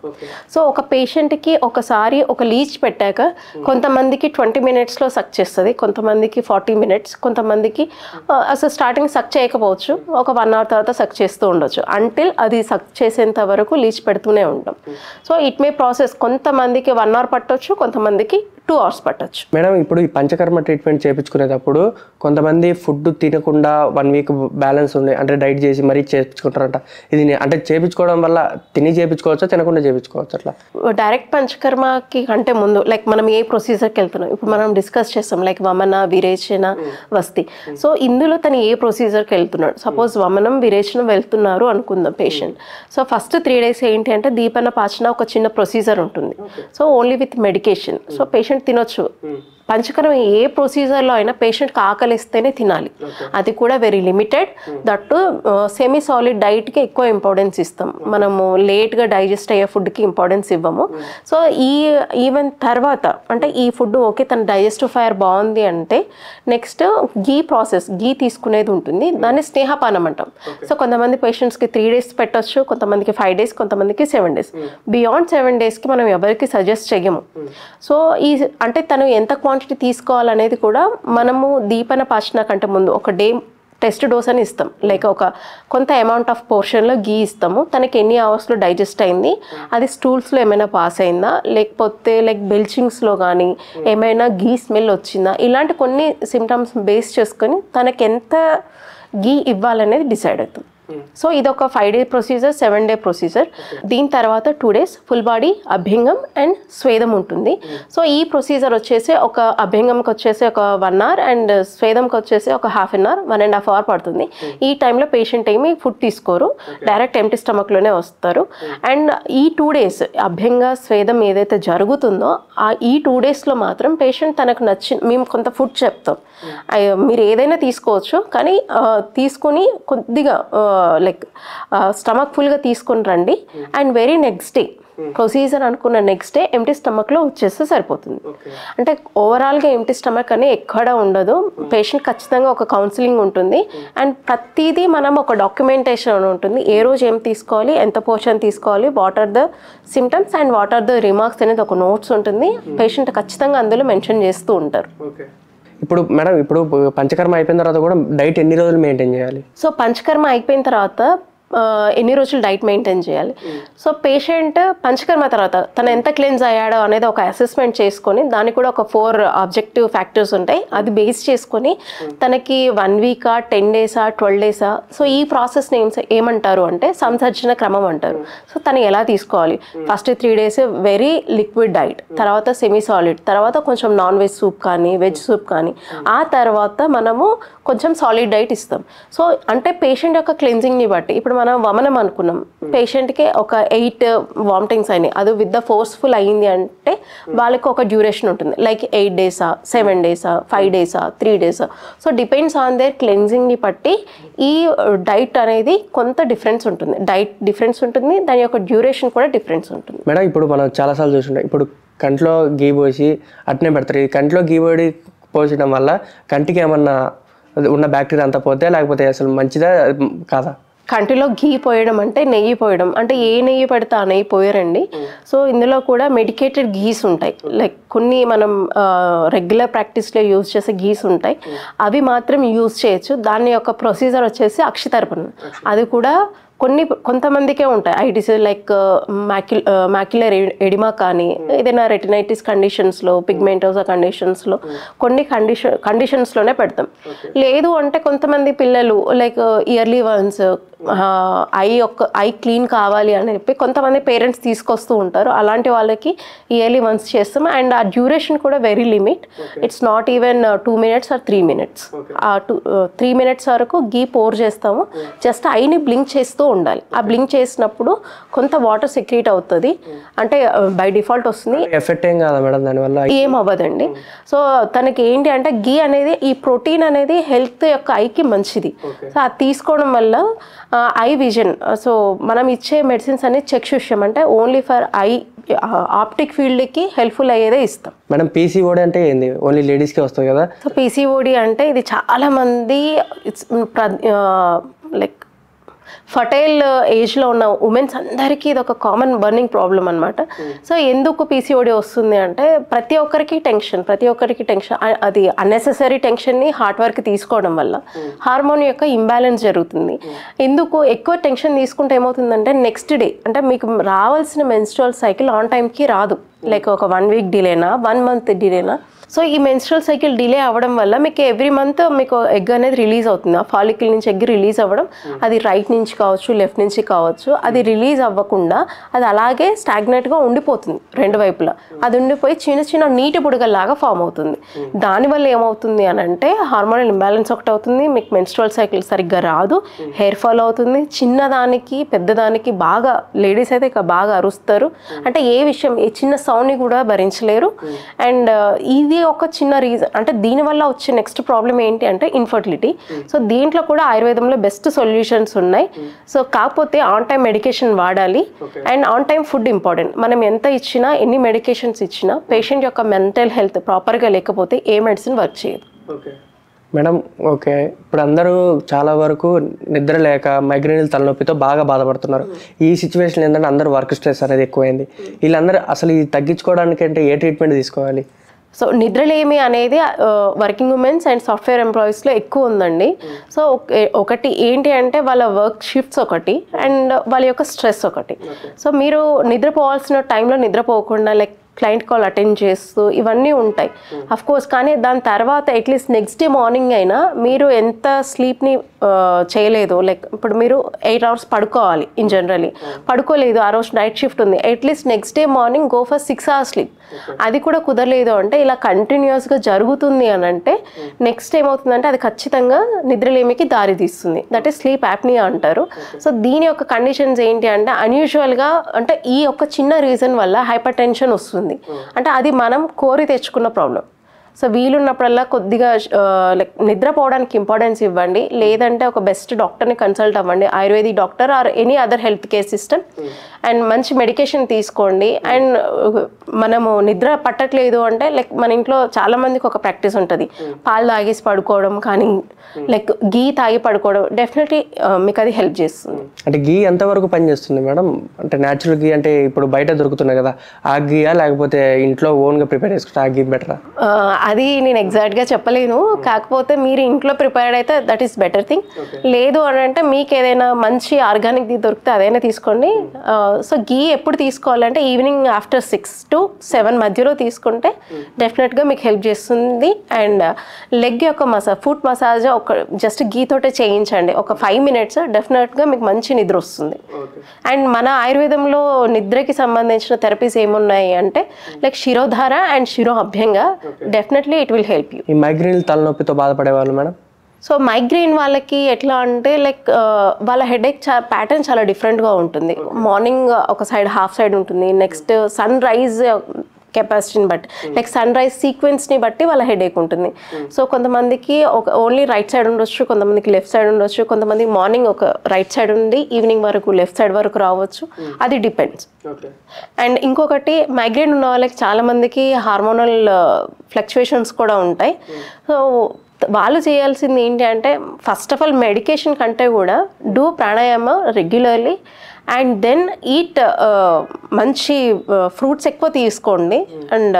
సో ఒక పేషెంట్కి ఒకసారి ఒక లీచ్ పెట్టాక కొంతమందికి 20 minutesలో సక్ చేస్తుంది, కొంతమందికి 40 minutes, కొంతమందికి అసలు స్టార్టింగ్ సక్ చేయకపోవచ్చు, ఒక 1 hour తర్వాత సక్ చేస్తూ ఉండొచ్చు. అంటిల్ అది సక్ చేసేంత వరకు లీచ్ పెడుతూనే ఉంటాం. సో ఇట్ మే ప్రాసెస్, కొంతమందికి 1 hour పట్టొచ్చు, కొంతమందికి 2 hours పట్టొచ్చు. మేడం ఇప్పుడు ఈ పంచకర్మ ట్రీట్మెంట్ చేయించుకునేటప్పుడు కొంతమంది ఫుడ్ తినకుండా 1 week బ్యాలెన్స్ ఉంది అంటే డైట్ చేసి మరీ చేయించుకుంటారంట. ఇది అంటే చేయించుకోవడం వల్ల తిని చేయించుకోవచ్చా, తినకుండా చేయించుకోవచ్చు? అట్లా డైరెక్ట్ పంచకర్మకి అంటే ముందు లైక్ మనం ఏ ప్రొసీజర్కి వెళ్తున్నాం ఇప్పుడు మనం డిస్కస్ చేస్తాం, లైక్ వమన, విరేచన, వస్తి. సో ఇందులో తను ఏ ప్రొసీజర్కి వెళ్తున్నాడు, సపోజ్ వమనం, విరేచనం వెళ్తున్నారు అనుకుందాం పేషెంట్. సో ఫస్ట్ 3 days ఏంటి అంటే దీపన పాచన ఒక చిన్న ప్రొసీజర్ ఉంటుంది. So only with medication. So patient తినొచ్చు. పంచకర్మ ఏ ప్రొసీజర్లో అయినా పేషెంట్కి ఆకలిస్తేనే తినాలి, అది కూడా very limited. That semi solid డైట్కి ఎక్కువ ఇంపార్టెన్స్ ఇస్తాం, మనము లేట్గా డైజెస్ట్ అయ్యే ఫుడ్కి ఇంపార్టెన్స్ ఇవ్వము. సో ఈవెన్ తర్వాత అంటే ఈ ఫుడ్ ఓకే తన డైజెస్టివ్ ఫైర్ బాగుంది అంటే నెక్స్ట్ గీ తీసుకునేది ఉంటుంది, దాన్ని స్నేహపానం అంటాం. సో కొంతమంది పేషెంట్స్కి 3 days పెట్టొచ్చు, కొంతమందికి 5 days, కొంతమందికి 7 days. బియాండ్ 7 daysకి మనం ఎవరికి సజెస్ట్ చెయ్యము. సో అంటే తను ఎంత క్వాంటిటీ తీసుకోవాలనేది కూడా మనము దీపన పాచన కంటే ముందు ఒక డే టెస్ట్ డోస్ అని ఇస్తాం, లైక్ ఒక కొంత అమౌంట్ ఆఫ్ పోర్షన్లో గీ ఇస్తాము. తనకి ఎన్ని అవర్స్లో డైజెస్ట్ అయింది, అది స్టూల్స్లో ఏమైనా పాస్ అయిందా, లేకపోతే లైక్ బెల్చింగ్స్లో కానీ ఏమైనా గీ స్మెల్ వచ్చిందా, ఇలాంటి కొన్ని సిమ్టమ్స్ బేస్ చేసుకొని తనకి ఎంత గీ ఇవ్వాలనేది డిసైడ్ అవుతుంది. సో ఇది ఒక 5 day ప్రొసీజర్, 7 day ప్రొసీజర్. దీని తర్వాత 2 days ఫుల్ బాడీ అభ్యంగం అండ్ స్వేదం ఉంటుంది. సో ఈ ప్రొసీజర్ వచ్చేసి ఒక అభ్యంగంకి వచ్చేసి ఒక 1 hour అండ్ స్వేదంకి వచ్చేసి ఒక 1/2 hour, 1.5 hour పడుతుంది. ఈ టైంలో పేషెంట్ ఏమి ఫుడ్ తీసుకోరు, డైరెక్ట్ ఎంప్టీ స్టమక్లోనే వస్తారు. అండ్ ఈ 2 days అభ్యంగ స్వేదం ఏదైతే జరుగుతుందో ఈ 2 daysలో మాత్రం పేషెంట్ తనకు మేము కొంత ఫుడ్ చెప్తాం, మీరు ఏదైనా తీసుకోవచ్చు కానీ తీసుకుని కొద్దిగా లైక్ స్టమక్ ఫుల్గా తీసుకుని రండి. And very next day procedure అనుకున్న నెక్స్ట్ డే ఎంటీ స్టమక్లో వచ్చేస్తే సరిపోతుంది. అంటే ఓవరాల్గా ఎంటీ స్టమక్ అని ఎక్కడ ఉండదు. పేషెంట్ ఖచ్చితంగా ఒక కౌన్సిలింగ్ ఉంటుంది అండ్ ప్రతిదీ మనం ఒక డాక్యుమెంటేషన్ ఉంటుంది. ఏ రోజు ఏం తీసుకోవాలి, ఎంత పోర్షన్ తీసుకోవాలి, what are the symptoms and what are the remarks అనేది ఒక నోట్స్ ఉంటుంది. పేషెంట్ ఖచ్చితంగా అందులో మెన్షన్ చేస్తూ ఉంటారు. ఇప్పుడు మేడం, ఇప్పుడు పంచకర్మ అయిపోయిన తర్వాత కూడా డైట్ ఎన్ని రోజులు మెయింటైన్ చేయాలి? సో పంచకర్మ అయిపోయిన తర్వాత ఎన్ని రోజులు డైట్ మెయింటైన్ చేయాలి? సో పేషెంట్ పంచకర్మ తర్వాత తను ఎంత క్లెన్స్ అయ్యాడో అనేది ఒక అసెస్మెంట్ చేసుకొని దానికి కూడా ఒక 4 ఆబ్జెక్టివ్ ఫ్యాక్టర్స్ ఉంటాయి. అది బేస్ చేసుకొని తనకి 1 week, 10 days, 12 days, సో ఈ ప్రాసెస్ని ఏమంటారు అంటే సంసర్జన క్రమం అంటారు. సో తను ఎలా తీసుకోవాలి? First 3 days very liquid diet, తర్వాత సెమీ సాలిడ్, తర్వాత కొంచెం నాన్ వెజ్ సూప్ కానీ వెజ్ సూప్ కానీ, ఆ తర్వాత మనము కొంచెం సాలిడ్ డైట్ ఇస్తాం. సో అంటే పేషెంట్ యొక్క క్లెన్జింగ్ని బట్టి ఇప్పుడు మనం వమనం అనుకున్నాం, పేషెంట్కి ఒక 8 వామిటింగ్స్ అయినాయి, అది విత్ ద ఫోర్స్ఫుల్ అయ్యింది అంటే వాళ్ళకి ఒక డ్యూరేషన్ ఉంటుంది, like 8 days, 7 days, 5 days, 3 days. So depends on their క్లెన్జింగ్ని బట్టి ఈ డైట్ అనేది కొంత డిఫరెన్స్ ఉంటుంది, డైట్ డిఫరెన్స్ ఉంటుంది, దాని యొక్క డ్యూరేషన్ కూడా డిఫరెన్స్ ఉంటుంది. మేడం, ఇప్పుడు మనం చాలాసార్లు చూసుంటాం, ఇప్పుడు కంట్లో గీ పోసి అట్నే పెడతారు. ఈ కంట్లో గీ పోసడం వల్ల కంటికి ఏమన్నా ఉన్న బ్యాక్టీరియా అంతా పోతే, లేకపోతే అసలు మంచిదా కాదా? కంటిలో ఘీ పోయడం అంటే నెయ్యి పోయడం అంటే ఏ నెయ్యి పెడితే ఆ నెయ్యి పోయారండి. సో ఇందులో కూడా మెడికేటెడ్ ఘీస్ ఉంటాయి, లైక్ కొన్ని మనం రెగ్యులర్ ప్రాక్టీస్లో యూజ్ చేసే ఘీస్ ఉంటాయి, అవి మాత్రం యూజ్ చేయొచ్చు. దాని యొక్క ప్రొసీజర్ వచ్చేసి అక్షితర్పణ. అది కూడా కొంతమందికే ఉంటాయి I disease like macular oedema కానీ ఏదైనా రెటినైటిస్ కండిషన్స్లో, పిగ్మెంటోసా కండిషన్స్లో కొన్ని కండిషన్స్లోనే పెడతాం. లేదు అంటే కొంతమంది పిల్లలు like yearly once I clean కావాలి అని చెప్పి కొంతమంది పేరెంట్స్ తీసుకొస్తూ ఉంటారు. అలాంటి వాళ్ళకి ఇయర్లీ వన్స్ చేస్తాం. అండ్ ఆ డ్యూరేషన్ కూడా very limit, it's not even 2 minutes or 3 minutes. ఆ 3 minutes వరకు గీ పోర్ చేస్తాము. జస్ట్ ఐని బ్లింక్ చేస్తూ ఉండాలి. ఆ బ్లింక్ చేసినప్పుడు కొంత వాటర్ సెక్రీట్ అవుతుంది, అంటే బై డిఫాల్ట్ వస్తుంది. ఎఫెక్ట్ ఏం కాదా మేడం దానివల్ల? ఏం అవ్వదండి. సో తనకి ఏంటి అంటే గీ అనేది, ఈ ప్రోటీన్ అనేది హెల్త్ యొక్క ఐకి మంచిది. సో అది తీసుకోవడం వల్ల ఐ విజన్, సో మనం ఇచ్చే మెడిసిన్స్ అనేది చక్షుష్యం అంటే ఓన్లీ ఫర్ ఐ ఆప్టిక్ ఫీల్డ్కి హెల్ప్ఫుల్ అయ్యేదే ఇస్తాం. మేడం, పీసీఓడి అంటే ఏంది? ఓన్లీ లేడీస్కే వస్తుంది కదా? సో పీసీఓడి అంటే ఇది చాలా మంది లైక్ ఫర్టైల్ ఏజ్లో ఉన్న ఉమెన్స్ అందరికీ ఇది ఒక కామన్ బర్నింగ్ ప్రాబ్లం అనమాట. సో ఎందుకు పీసీఓడి వస్తుంది అంటే ప్రతి ఒక్కరికి టెన్షన్, అది అన్నెసెసరీ టెన్షన్ని హార్ట్ వర్క్ తీసుకోవడం వల్ల హార్మోన్ యొక్క ఇంబ్యాలెన్స్ జరుగుతుంది. ఎందుకు ఎక్కువ టెన్షన్ తీసుకుంటే ఏమవుతుందంటే నెక్స్ట్ డే అంటే మీకు రావాల్సిన మెన్స్ట్రువల్ సైకిల్ ఆన్ టైంకి రాదు, లైక్ ఒక 1 week డిలేనా, 1 month డిలేనా. సో ఈ మెన్స్ట్రువల్ సైకిల్ డిలే అవ్వడం వల్ల మీకు ఎవ్రీ మంత్ మీకు ఎగ్ అనేది రిలీజ్ అవుతుంది. ఆ ఫాలికల్ నుంచి ఎగ్ రిలీజ్ అవ్వడం, అది రైట్ నుంచి కావచ్చు, లెఫ్ట్ నుంచి కావచ్చు, అది రిలీజ్ అవ్వకుండా అది అలాగే స్టాగ్నెట్గా ఉండిపోతుంది రెండు వైపులా. అది ఉండిపోయి చిన్న చిన్న నీటి బుడగల్లాగా ఫామ్ అవుతుంది. దానివల్ల ఏమవుతుంది అని అంటే హార్మోనల్ ఇంబ్యాలెన్స్ ఒకటి అవుతుంది, మీకు మెన్స్ట్రువల్ సైకిల్ సరిగ్గా రాదు, హెయిర్ ఫాల్ అవుతుంది. చిన్నదానికి పెద్దదానికి బాగా లేడీస్ అయితే ఇక బాగా అరుస్తారు, అంటే ఏ విషయం ఏ చిన్న సౌండ్ని కూడా భరించలేరు. అండ్ ఇది ఒక చిన్న రీజన్. అంటే దీనివల్ల వచ్చే నెక్స్ట్ ప్రాబ్లం ఏంటి అంటే ఇన్ఫర్టిలిటీ. సో దీంట్లో కూడా ఆయుర్వేదంలో బెస్ట్ సొల్యూషన్స్ ఉన్నాయి. సో కాకపోతే ఆన్ టైం మెడికేషన్ వాడాలి and on time food important. మనం ఎంత ఇచ్చినా, ఎన్ని మెడికేషన్స్ ఇచ్చినా పేషెంట్ యొక్క మెంటల్ హెల్త్ ప్రాపర్గా లేకపోతే ఏ మెడిసిన్ వర్క్ చేయదు. మేడం, ఓకే, ఇప్పుడు అందరూ చాలా వరకు నిద్ర లేక మైగ్రేన్ తలనొప్పితో బాగా బాధపడుతున్నారు. ఈ సిచ్యువేషన్ ఏంటంటే అందరూ వర్క్ స్ట్రెస్ అనేది ఎక్కువైంది. వీళ్ళందరూ అసలు ఇది తగ్గించుకోవడానికి అంటే ఏ ట్రీట్మెంట్ తీసుకోవాలి? సో నిద్రలేమి అనేది వర్కింగ్ ఉమెన్స్ అండ్ సాఫ్ట్వేర్ ఎంప్లాయీస్లో ఎక్కువ ఉందండి. సో ఒకటి ఏంటి అంటే వాళ్ళ వర్క్ షిఫ్ట్స్ ఒకటి అండ్ వాళ్ళ యొక్క స్ట్రెస్ ఒకటి. సో మీరు నిద్రపోవాల్సిన టైంలో నిద్రపోకుండా లైక్ క్లయింట్ కాల్ అటెండ్ చేస్తూ ఇవన్నీ ఉంటాయి అఫ్ కోర్స్. కానీ దాని తర్వాత అట్లీస్ట్ నెక్స్ట్ డే మార్నింగ్ అయినా మీరు ఎంత స్లీప్ని చేయలేదు, లైక్ ఇప్పుడు మీరు 8 hours పడుకోవాలి ఇన్ జనరలీ, పడుకోలేదు ఆ రోజు నైట్ షిఫ్ట్ ఉంది, at least next day morning go for 6 hours sleep. అది కూడా కుదరలేదు అంటే ఇలా కంటిన్యూస్గా జరుగుతుంది అని అంటే నెక్స్ట్ ఏమవుతుందంటే అది ఖచ్చితంగా నిద్రలేమికి దారి తీస్తుంది. దట్ ఈస్ స్లీప్ యాప్నియా అంటారు. సో దీని యొక్క కండిషన్స్ ఏంటి అంటే అన్యూజువల్గా అంటే ఈ ఒక చిన్న రీజన్ వల్ల హైపర్ టెన్షన్ వస్తుంది. అంటే అది మనం కోరి తెచ్చుకున్న ప్రాబ్లం. సో వీలున్నప్పుడల్లా కొద్దిగా లైక్ నిద్రపోవడానికి ఇంపార్టెన్స్ ఇవ్వండి, లేదంటే ఒక బెస్ట్ డాక్టర్ని కన్సల్ట్ అవ్వండి, ayurvedic doctor or any other health care system, and మంచి మెడికేషన్ తీసుకోండి. అండ్ మనము నిద్ర పట్టట్లేదు అంటే లైక్ మన ఇంట్లో చాలా మందికి ఒక ప్రాక్టీస్ ఉంటుంది, పాలు తాగేసి పడుకోవడం కానీ లైక్ గీ తాగి పడుకోవడం, డెఫినెట్లీ మీకు అది హెల్ప్ చేస్తుంది. అంటే గీ ఎంతవరకు పనిచేస్తుంది మేడం? అంటే న్యాచురల్ గీ అంటే ఇప్పుడు బయట దొరుకుతున్నాయి కదా, ఆ గీయా లేకపోతే ఇంట్లో ఓన్గా ప్రిపేర్ చేసుకుంటే ఆ గీ బెటరా? అది నేను ఎగ్జాక్ట్గా చెప్పలేను, కాకపోతే మీరు ఇంట్లో ప్రిపేర్డ్ అయితే దట్ ఈస్ బెటర్ థింగ్. లేదు అని అంటే మీకు ఏదైనా మంచి ఆర్గానిక్ గీ దొరికితే అదైనా తీసుకోండి. సో గీ ఎప్పుడు తీసుకోవాలంటే ఈవినింగ్ ఆఫ్టర్ 6 to 7 మధ్యలో తీసుకుంటే డెఫినెట్గా మీకు హెల్ప్ చేస్తుంది. అండ్ లెగ్ యొక్క ఫుట్ మసాజ్ ఒక జస్ట్ గీతోటే చేయించండి ఒక 5 minutes, డెఫినెట్గా మీకు మంచి నిద్ర వస్తుంది. అండ్ మన ఆయుర్వేదంలో నిద్రకి సంబంధించిన థెరపీస్ ఏమున్నాయి అంటే like Shirodhara and Shiro Abhyanga, definitely it will help you. ఈ మైగ్రేన్ తలనొప్పితో బాధపడే వాళ్ళు మేడం? సో మైగ్రెయిన్ వాళ్ళకి ఎట్లా అంటే లైక్ వాళ్ళ హెడేక్ ప్యాటర్న్ చాలా డిఫరెంట్గా ఉంటుంది. మార్నింగ్ ఒక సైడ్ హాఫ్ సైడ్ ఉంటుంది, నెక్స్ట్ సన్ రైజ్ కెపాసిటీని బట్టి లైక్ సన్ రైజ్ సీక్వెన్స్ని బట్టి వాళ్ళ హెడేక్ ఉంటుంది. సో కొంతమందికి ఒక ఓన్లీ రైట్ సైడ్ ఉండొచ్చు, కొంతమందికి లెఫ్ట్ సైడ్ ఉండొచ్చు, కొంతమంది మార్నింగ్ ఒక రైట్ సైడ్ ఉండి ఈవినింగ్ వరకు లెఫ్ట్ సైడ్ వరకు రావచ్చు, అది డిపెండ్స్. అండ్ ఇంకొకటి మైగ్రేన్ ఉన్న వాళ్ళకి చాలామందికి హార్మోనల్ ఫ్లక్చువేషన్స్ కూడా ఉంటాయి. సో వాళ్ళు చేయాల్సింది ఏంటి అంటే ఫస్ట్ ఆఫ్ ఆల్ మెడికేషన్ కంటే కూడా do pranayama regularly and then eat మంచి ఫ్రూట్స్ ఎక్కువ తీసుకోండి. అండ్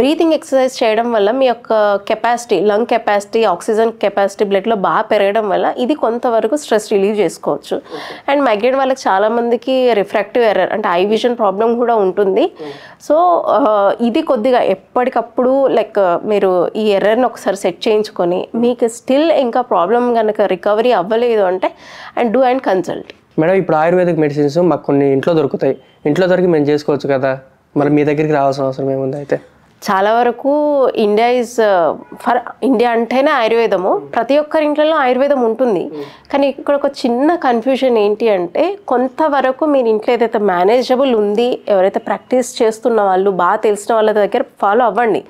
బ్రీతింగ్ ఎక్సర్సైజ్ చేయడం వల్ల మీ యొక్క capacity, lung capacity, oxygen capacity బ్లడ్లో బాగా పెరగడం వల్ల ఇది కొంతవరకు స్ట్రెస్ రిలీవ్ చేసుకోవచ్చు. అండ్ మైగ్రేన్ వాళ్ళకి చాలామందికి రిఫ్రాక్టివ్ ఎర్రర్ అంటే ఐ విజన్ ప్రాబ్లం కూడా ఉంటుంది. సో ఇది కొద్దిగా ఎప్పటికప్పుడు లైక్ మీరు ఈ ఎర్రర్ని ఒకసారి సెట్ చేయించుకొని మీకు స్టిల్ ఇంకా ప్రాబ్లం కనుక రికవరీ అవ్వలేదు అంటే and do and consult. Madam ఇప్పుడు ఆయుర్వేదిక్ మెడిసిన్స్ మాకు కొన్ని ఇంట్లో దొరుకుతాయి, ఇంట్లో దొరికి మేము చేసుకోవచ్చు కదా, మరి మీ దగ్గరికి రావాల్సిన అవసరం ఏముంది? అయితే చాలా వరకు ఇండియా ఈజ్ ఫర్ ఇండియా అంటేనే ఆయుర్వేదము, ప్రతి ఒక్కరి ఇంట్లో ఆయుర్వేదం ఉంటుంది. కానీ ఇక్కడ ఒక చిన్న కన్ఫ్యూజన్ ఏంటి అంటే కొంతవరకు మీరు ఇంట్లో ఏదైతే మేనేజబుల్ ఉంది, ఎవరైతే ప్రాక్టీస్ చేస్తున్న వాళ్ళు బాగా తెలిసిన వాళ్ళ దగ్గర ఫాలో అవ్వండి,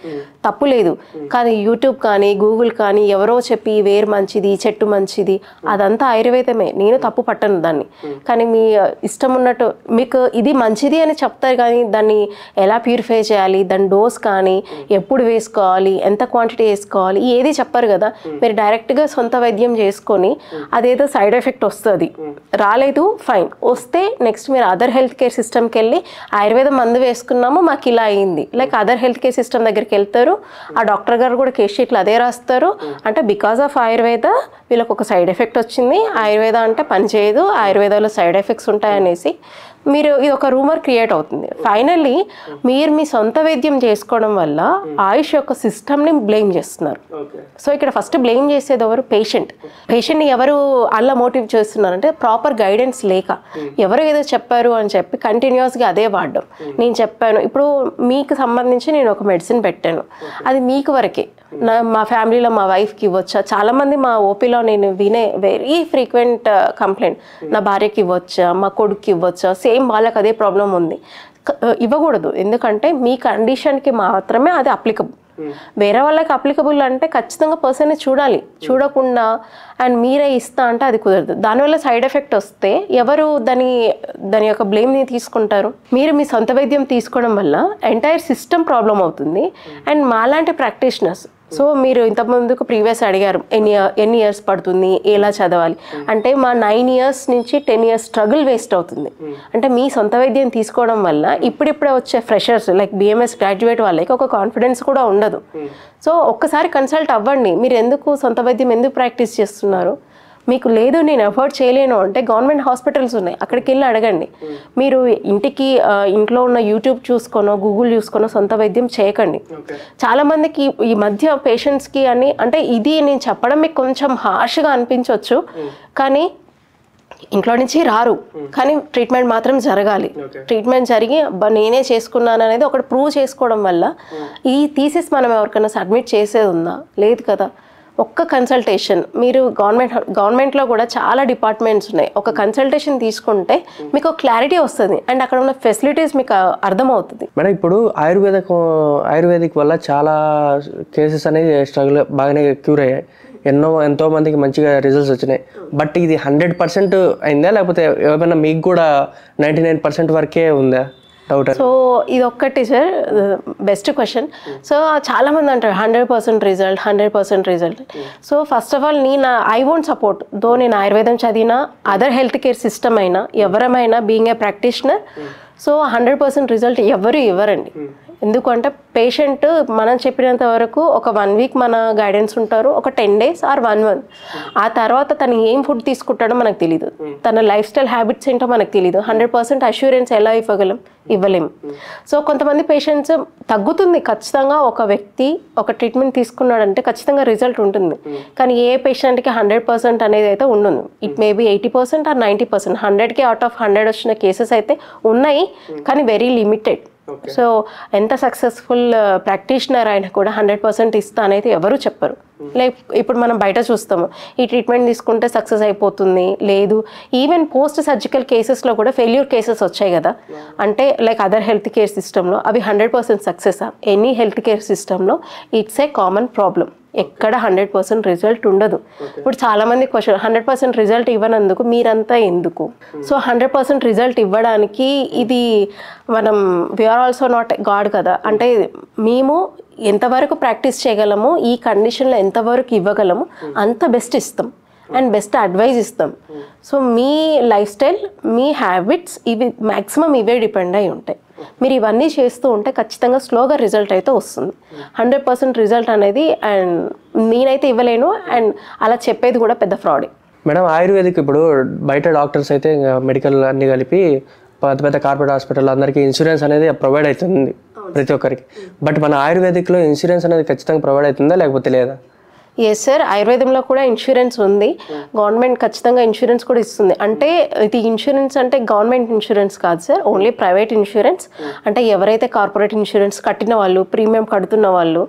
తప్పు లేదు. కానీ యూట్యూబ్ కానీ గూగుల్ కానీ ఎవరో చెప్పి వేరు మంచిది, చెట్టు మంచిది, అదంతా ఆయుర్వేదమే, నేను తప్పు పట్టను దాన్ని. కానీ మీ ఇష్టం ఉన్నట్టు మీకు ఇది మంచిది అని చెప్తారు, కానీ దాన్ని ఎలా ప్యూరిఫై చేయాలి, దాని డోస్ కానీ ఎప్పుడు వేసుకోవాలి, ఎంత క్వాంటిటీ వేసుకోవాలి, ఏది చెప్పరు కదా. మీరు డైరెక్ట్గా సొంత వైద్యం చేసుకొని అదేదో సైడ్ ఎఫెక్ట్ వస్తుంది, రాలేదు ఫైన్, వస్తే నెక్స్ట్ మీరు అదర్ హెల్త్ కేర్ సిస్టమ్కి వెళ్ళి ఆయుర్వేదం మందు వేసుకున్నాము మాకు ఇలా అయింది, like other health care system దగ్గరికి వెళ్తారు, ఆ డాక్టర్ గారు కూడా కేస్ షీట్లు అదే రాస్తారు. అంటే బికాస్ ఆఫ్ ఆయుర్వేద వీళ్ళకి ఒక సైడ్ ఎఫెక్ట్ వచ్చింది, ఆయుర్వేద అంటే పనిచేయదు, ఆయుర్వేదాలో సైడ్ ఎఫెక్ట్స్ ఉంటాయనేసి మీరు ఇది ఒక రూమర్ క్రియేట్ అవుతుంది. ఫైనల్లీ మీరు మీ సొంత వైద్యం చేసుకోవడం వల్ల ఆయుష్ యొక్క సిస్టమ్ని బ్లేమ్ చేస్తున్నారు. సో ఇక్కడ ఫస్ట్ బ్లేమ్ చేసేది ఎవరు? పేషెంట్ని ఎవరు అలా మోటివ్ చేస్తున్నారంటే ప్రాపర్ గైడెన్స్ లేక, ఎవరు ఏదో చెప్పారు అని చెప్పి కంటిన్యూస్గా అదే వాడడం. నేను చెప్పాను, ఇప్పుడు మీకు సంబంధించి నేను ఒక మెడిసిన్ పెట్టాను, అది మీకు వరకే, మా ఫ్యామిలీలో మా వైఫ్కి ఇవ్వచ్చా? చాలామంది మా ఓపీలో నేను వినే వెరీ ఫ్రీక్వెంట్ కంప్లైంట్, నా భార్యకి ఇవ్వచ్చా, మా కొడుక్కి ఇవ్వచ్చా, సేమ్ వాళ్ళకి అదే ప్రాబ్లం ఉంది. ఇవ్వకూడదు, ఎందుకంటే మీ కండిషన్కి మాత్రమే అది అప్లికబుల్. వేరే వాళ్ళకి అప్లికబుల్ అంటే ఖచ్చితంగా పర్సన్ని చూడాలి, చూడకుండా అండ్ మీరే ఇస్తా అంటే అది కుదరదు. దానివల్ల సైడ్ ఎఫెక్ట్ వస్తే ఎవరు దాని యొక్క బ్లేమ్ని తీసుకుంటారు? మీరు మీ సొంత వైద్యం తీసుకోవడం వల్ల ఎంటైర్ సిస్టమ్ ప్రాబ్లం అవుతుంది. అండ్ మాలాంటి ప్రాక్టీషనర్స్, సో మీరు ఇంతకుముందుకు ప్రీవియస్ అడిగారు ఎన్ని ఇయర్స్ పడుతుంది, ఎలా చదవాలి అంటే మా 9 years నుంచి 10 years స్ట్రగుల్ వేస్ట్ అవుతుంది. అంటే మీ సొంత వైద్యం తీసుకోవడం వల్ల ఇప్పుడిప్పుడే వచ్చే ఫ్రెషర్స్ లైక్ BMS గ్రాడ్యుయేట్ వాళ్ళకి ఒక కాన్ఫిడెన్స్ కూడా ఉండదు. సో ఒక్కసారి కన్సల్ట్ అవ్వండి, మీరు ఎందుకు సొంత వైద్యం ఎందుకు ప్రాక్టీస్ చేస్తున్నారు? మీకు లేదు నేను అఫోర్డ్ చేయలేను అంటే గవర్నమెంట్ హాస్పిటల్స్ ఉన్నాయి, అక్కడికి వెళ్ళి అడగండి. మీరు ఇంట్లో ఉన్న యూట్యూబ్ చూసుకోనో గూగుల్ చూసుకోనో సొంత వైద్యం చేయకండి. చాలామందికి ఈ మధ్య పేషెంట్స్కి అంటే ఇది నేను చెప్పడం మీకు కొంచెం హార్ష్గా అనిపించవచ్చు, కానీ ఇంట్లో నుంచి రారు కానీ ట్రీట్మెంట్ మాత్రం జరగాలి. ట్రీట్మెంట్ జరిగి నేనే చేసుకున్నాను అనేది ఒకటి ప్రూవ్ చేసుకోవడం వల్ల ఈ థీసిస్ మనం ఎవరికైనా సబ్మిట్ చేసేది ఉందా? లేదు కదా. ఒక్క కన్సల్టేషన్ మీరు గవర్నమెంట్లో కూడా చాలా డిపార్ట్మెంట్స్ ఉన్నాయి. ఒక కన్సల్టేషన్ తీసుకుంటే మీకు క్లారిటీ వస్తుంది అండ్ అక్కడ ఉన్న ఫెసిలిటీస్ మీకు అర్థమవుతుంది. మేడం ఇప్పుడు ఆయుర్వేదిక్ వల్ల చాలా కేసెస్ అనేది స్ట్రగుల్ బాగానే క్యూర్ అయ్యాయి, ఎంతో మందికి మంచిగా రిజల్ట్స్ వచ్చినాయి. బట్ ఇది 100% అయిందా లేకపోతే ఏమైనా మీకు కూడా 99% వరకే ఉందా డౌట్? సో ఇది ఒక్కటి సార్ బెస్ట్ క్వశ్చన్. సో చాలామంది అంటారు 100% result. So first of all I won't support though నేను ఆయుర్వేదం చదివినా అదర్ హెల్త్ కేర్ సిస్టమ్ అయినా ఎవరమైనా being a practitioner so 100% result ఎవరు ఇవ్వరండి. ఎందుకంటే పేషెంట్ మనం చెప్పినంత వరకు ఒక 1 వీక్ మన గైడెన్స్ ఉంటారు, ఒక 10 days ఆర్ 1 month. ఆ తర్వాత తను ఏం ఫుడ్ తీసుకుంటాడో మనకు తెలియదు, తన లైఫ్ స్టైల్ హ్యాబిట్స్ ఏంటో మనకు తెలియదు. 100% అష్యూరెన్స్ ఎలా ఇవ్వలేము. సో కొంతమంది పేషెంట్స్ తగ్గుతుంది ఖచ్చితంగా, ఒక వ్యక్తి ఒక ట్రీట్మెంట్ తీసుకున్నాడంటే ఖచ్చితంగా రిజల్ట్ ఉంటుంది. కానీ ఏ పేషెంట్కి 100% అనేది అయితే ఉండదు. It may be 80% or 90%. 100కి అవుట్ ఆఫ్ 100 వచ్చిన కేసెస్ అయితే ఉన్నాయి, కానీ వెరీ లిమిటెడ్. సో ఎంత సక్సెస్ఫుల్ ప్రాక్టీషనర్ అయినా కూడా 100% ఇస్తా అనేది ఎవరు చెప్పరు. లైక్ ఇప్పుడు మనం బయట చూస్తాము, ఈ ట్రీట్మెంట్ తీసుకుంటే సక్సెస్ అయిపోతుంది, లేదు ఈవెన్ పోస్ట్ సర్జికల్ కేసెస్లో కూడా ఫెయిల్యూర్ కేసెస్ వచ్చాయి కదా. అంటే లైక్ అదర్ హెల్త్ కేర్ సిస్టంలో అవి 100% సక్సెస్. ఎనీ హెల్త్ కేర్ సిస్టంలో ఇట్స్ ఏ కామన్ ప్రాబ్లం. ఎక్కడ 100% రిజల్ట్ ఉండదు. ఇప్పుడు చాలామంది క్వశ్చన్ 100% రిజల్ట్ ఇవ్వనందుకు మీరంతా ఎందుకు? సో 100% రిజల్ట్ ఇవ్వడానికి ఇది మనం వీఆర్ ఆల్సో నాట్ గాడ్ కదా. అంటే మేము ఎంతవరకు ప్రాక్టీస్ చేయగలము, ఈ కండిషన్లో ఎంతవరకు ఇవ్వగలము అంత బెస్ట్ ఇస్తాం అండ్ బెస్ట్ అడ్వైజ్ ఇస్తాం. సో మీ లైఫ్ స్టైల్, మీ హ్యాబిట్స్ ఇవి మ్యాక్సిమం ఇవే డిపెండ్ అయి ఉంటాయి. మీరు ఇవన్నీ చేస్తూ ఉంటే ఖచ్చితంగా స్లోగా రిజల్ట్ అయితే వస్తుంది. 100% రిజల్ట్ అనేది అండ్ నేనైతే ఇవ్వలేను, అండ్ అలా చెప్పేది కూడా పెద్ద ఫ్రాడే. మేడం ఆయుర్వేదిక్ ఇప్పుడు బయట డాక్టర్స్ అయితే మెడికల్ అన్ని కలిపి పెద్ద కార్పొరేట్ హాస్పిటల్ అందరికీ ఇన్సూరెన్స్ అనేది ప్రొవైడ్ అవుతుంది ప్రతి ఒక్కరికి. బట్ మన ఆయుర్వేదిక్లో ఇన్సూరెన్స్ అనేది ఖచ్చితంగా ప్రొవైడ్ అవుతుందా లేకపోతే లేదా? ఎస్ సార్, ఆయుర్వేదంలో కూడా ఇన్సూరెన్స్ ఉంది. గవర్నమెంట్ ఖచ్చితంగా ఇన్సూరెన్స్ కూడా ఇస్తుంది. అంటే ఇది ఇన్సూరెన్స్ అంటే గవర్నమెంట్ ఇన్సూరెన్స్ కాదు సార్, ఓన్లీ ప్రైవేట్ ఇన్సూరెన్స్. అంటే ఎవరైతే కార్పొరేట్ ఇన్సూరెన్స్ కట్టిన వాళ్ళు, ప్రీమియం కడుతున్న వాళ్ళు,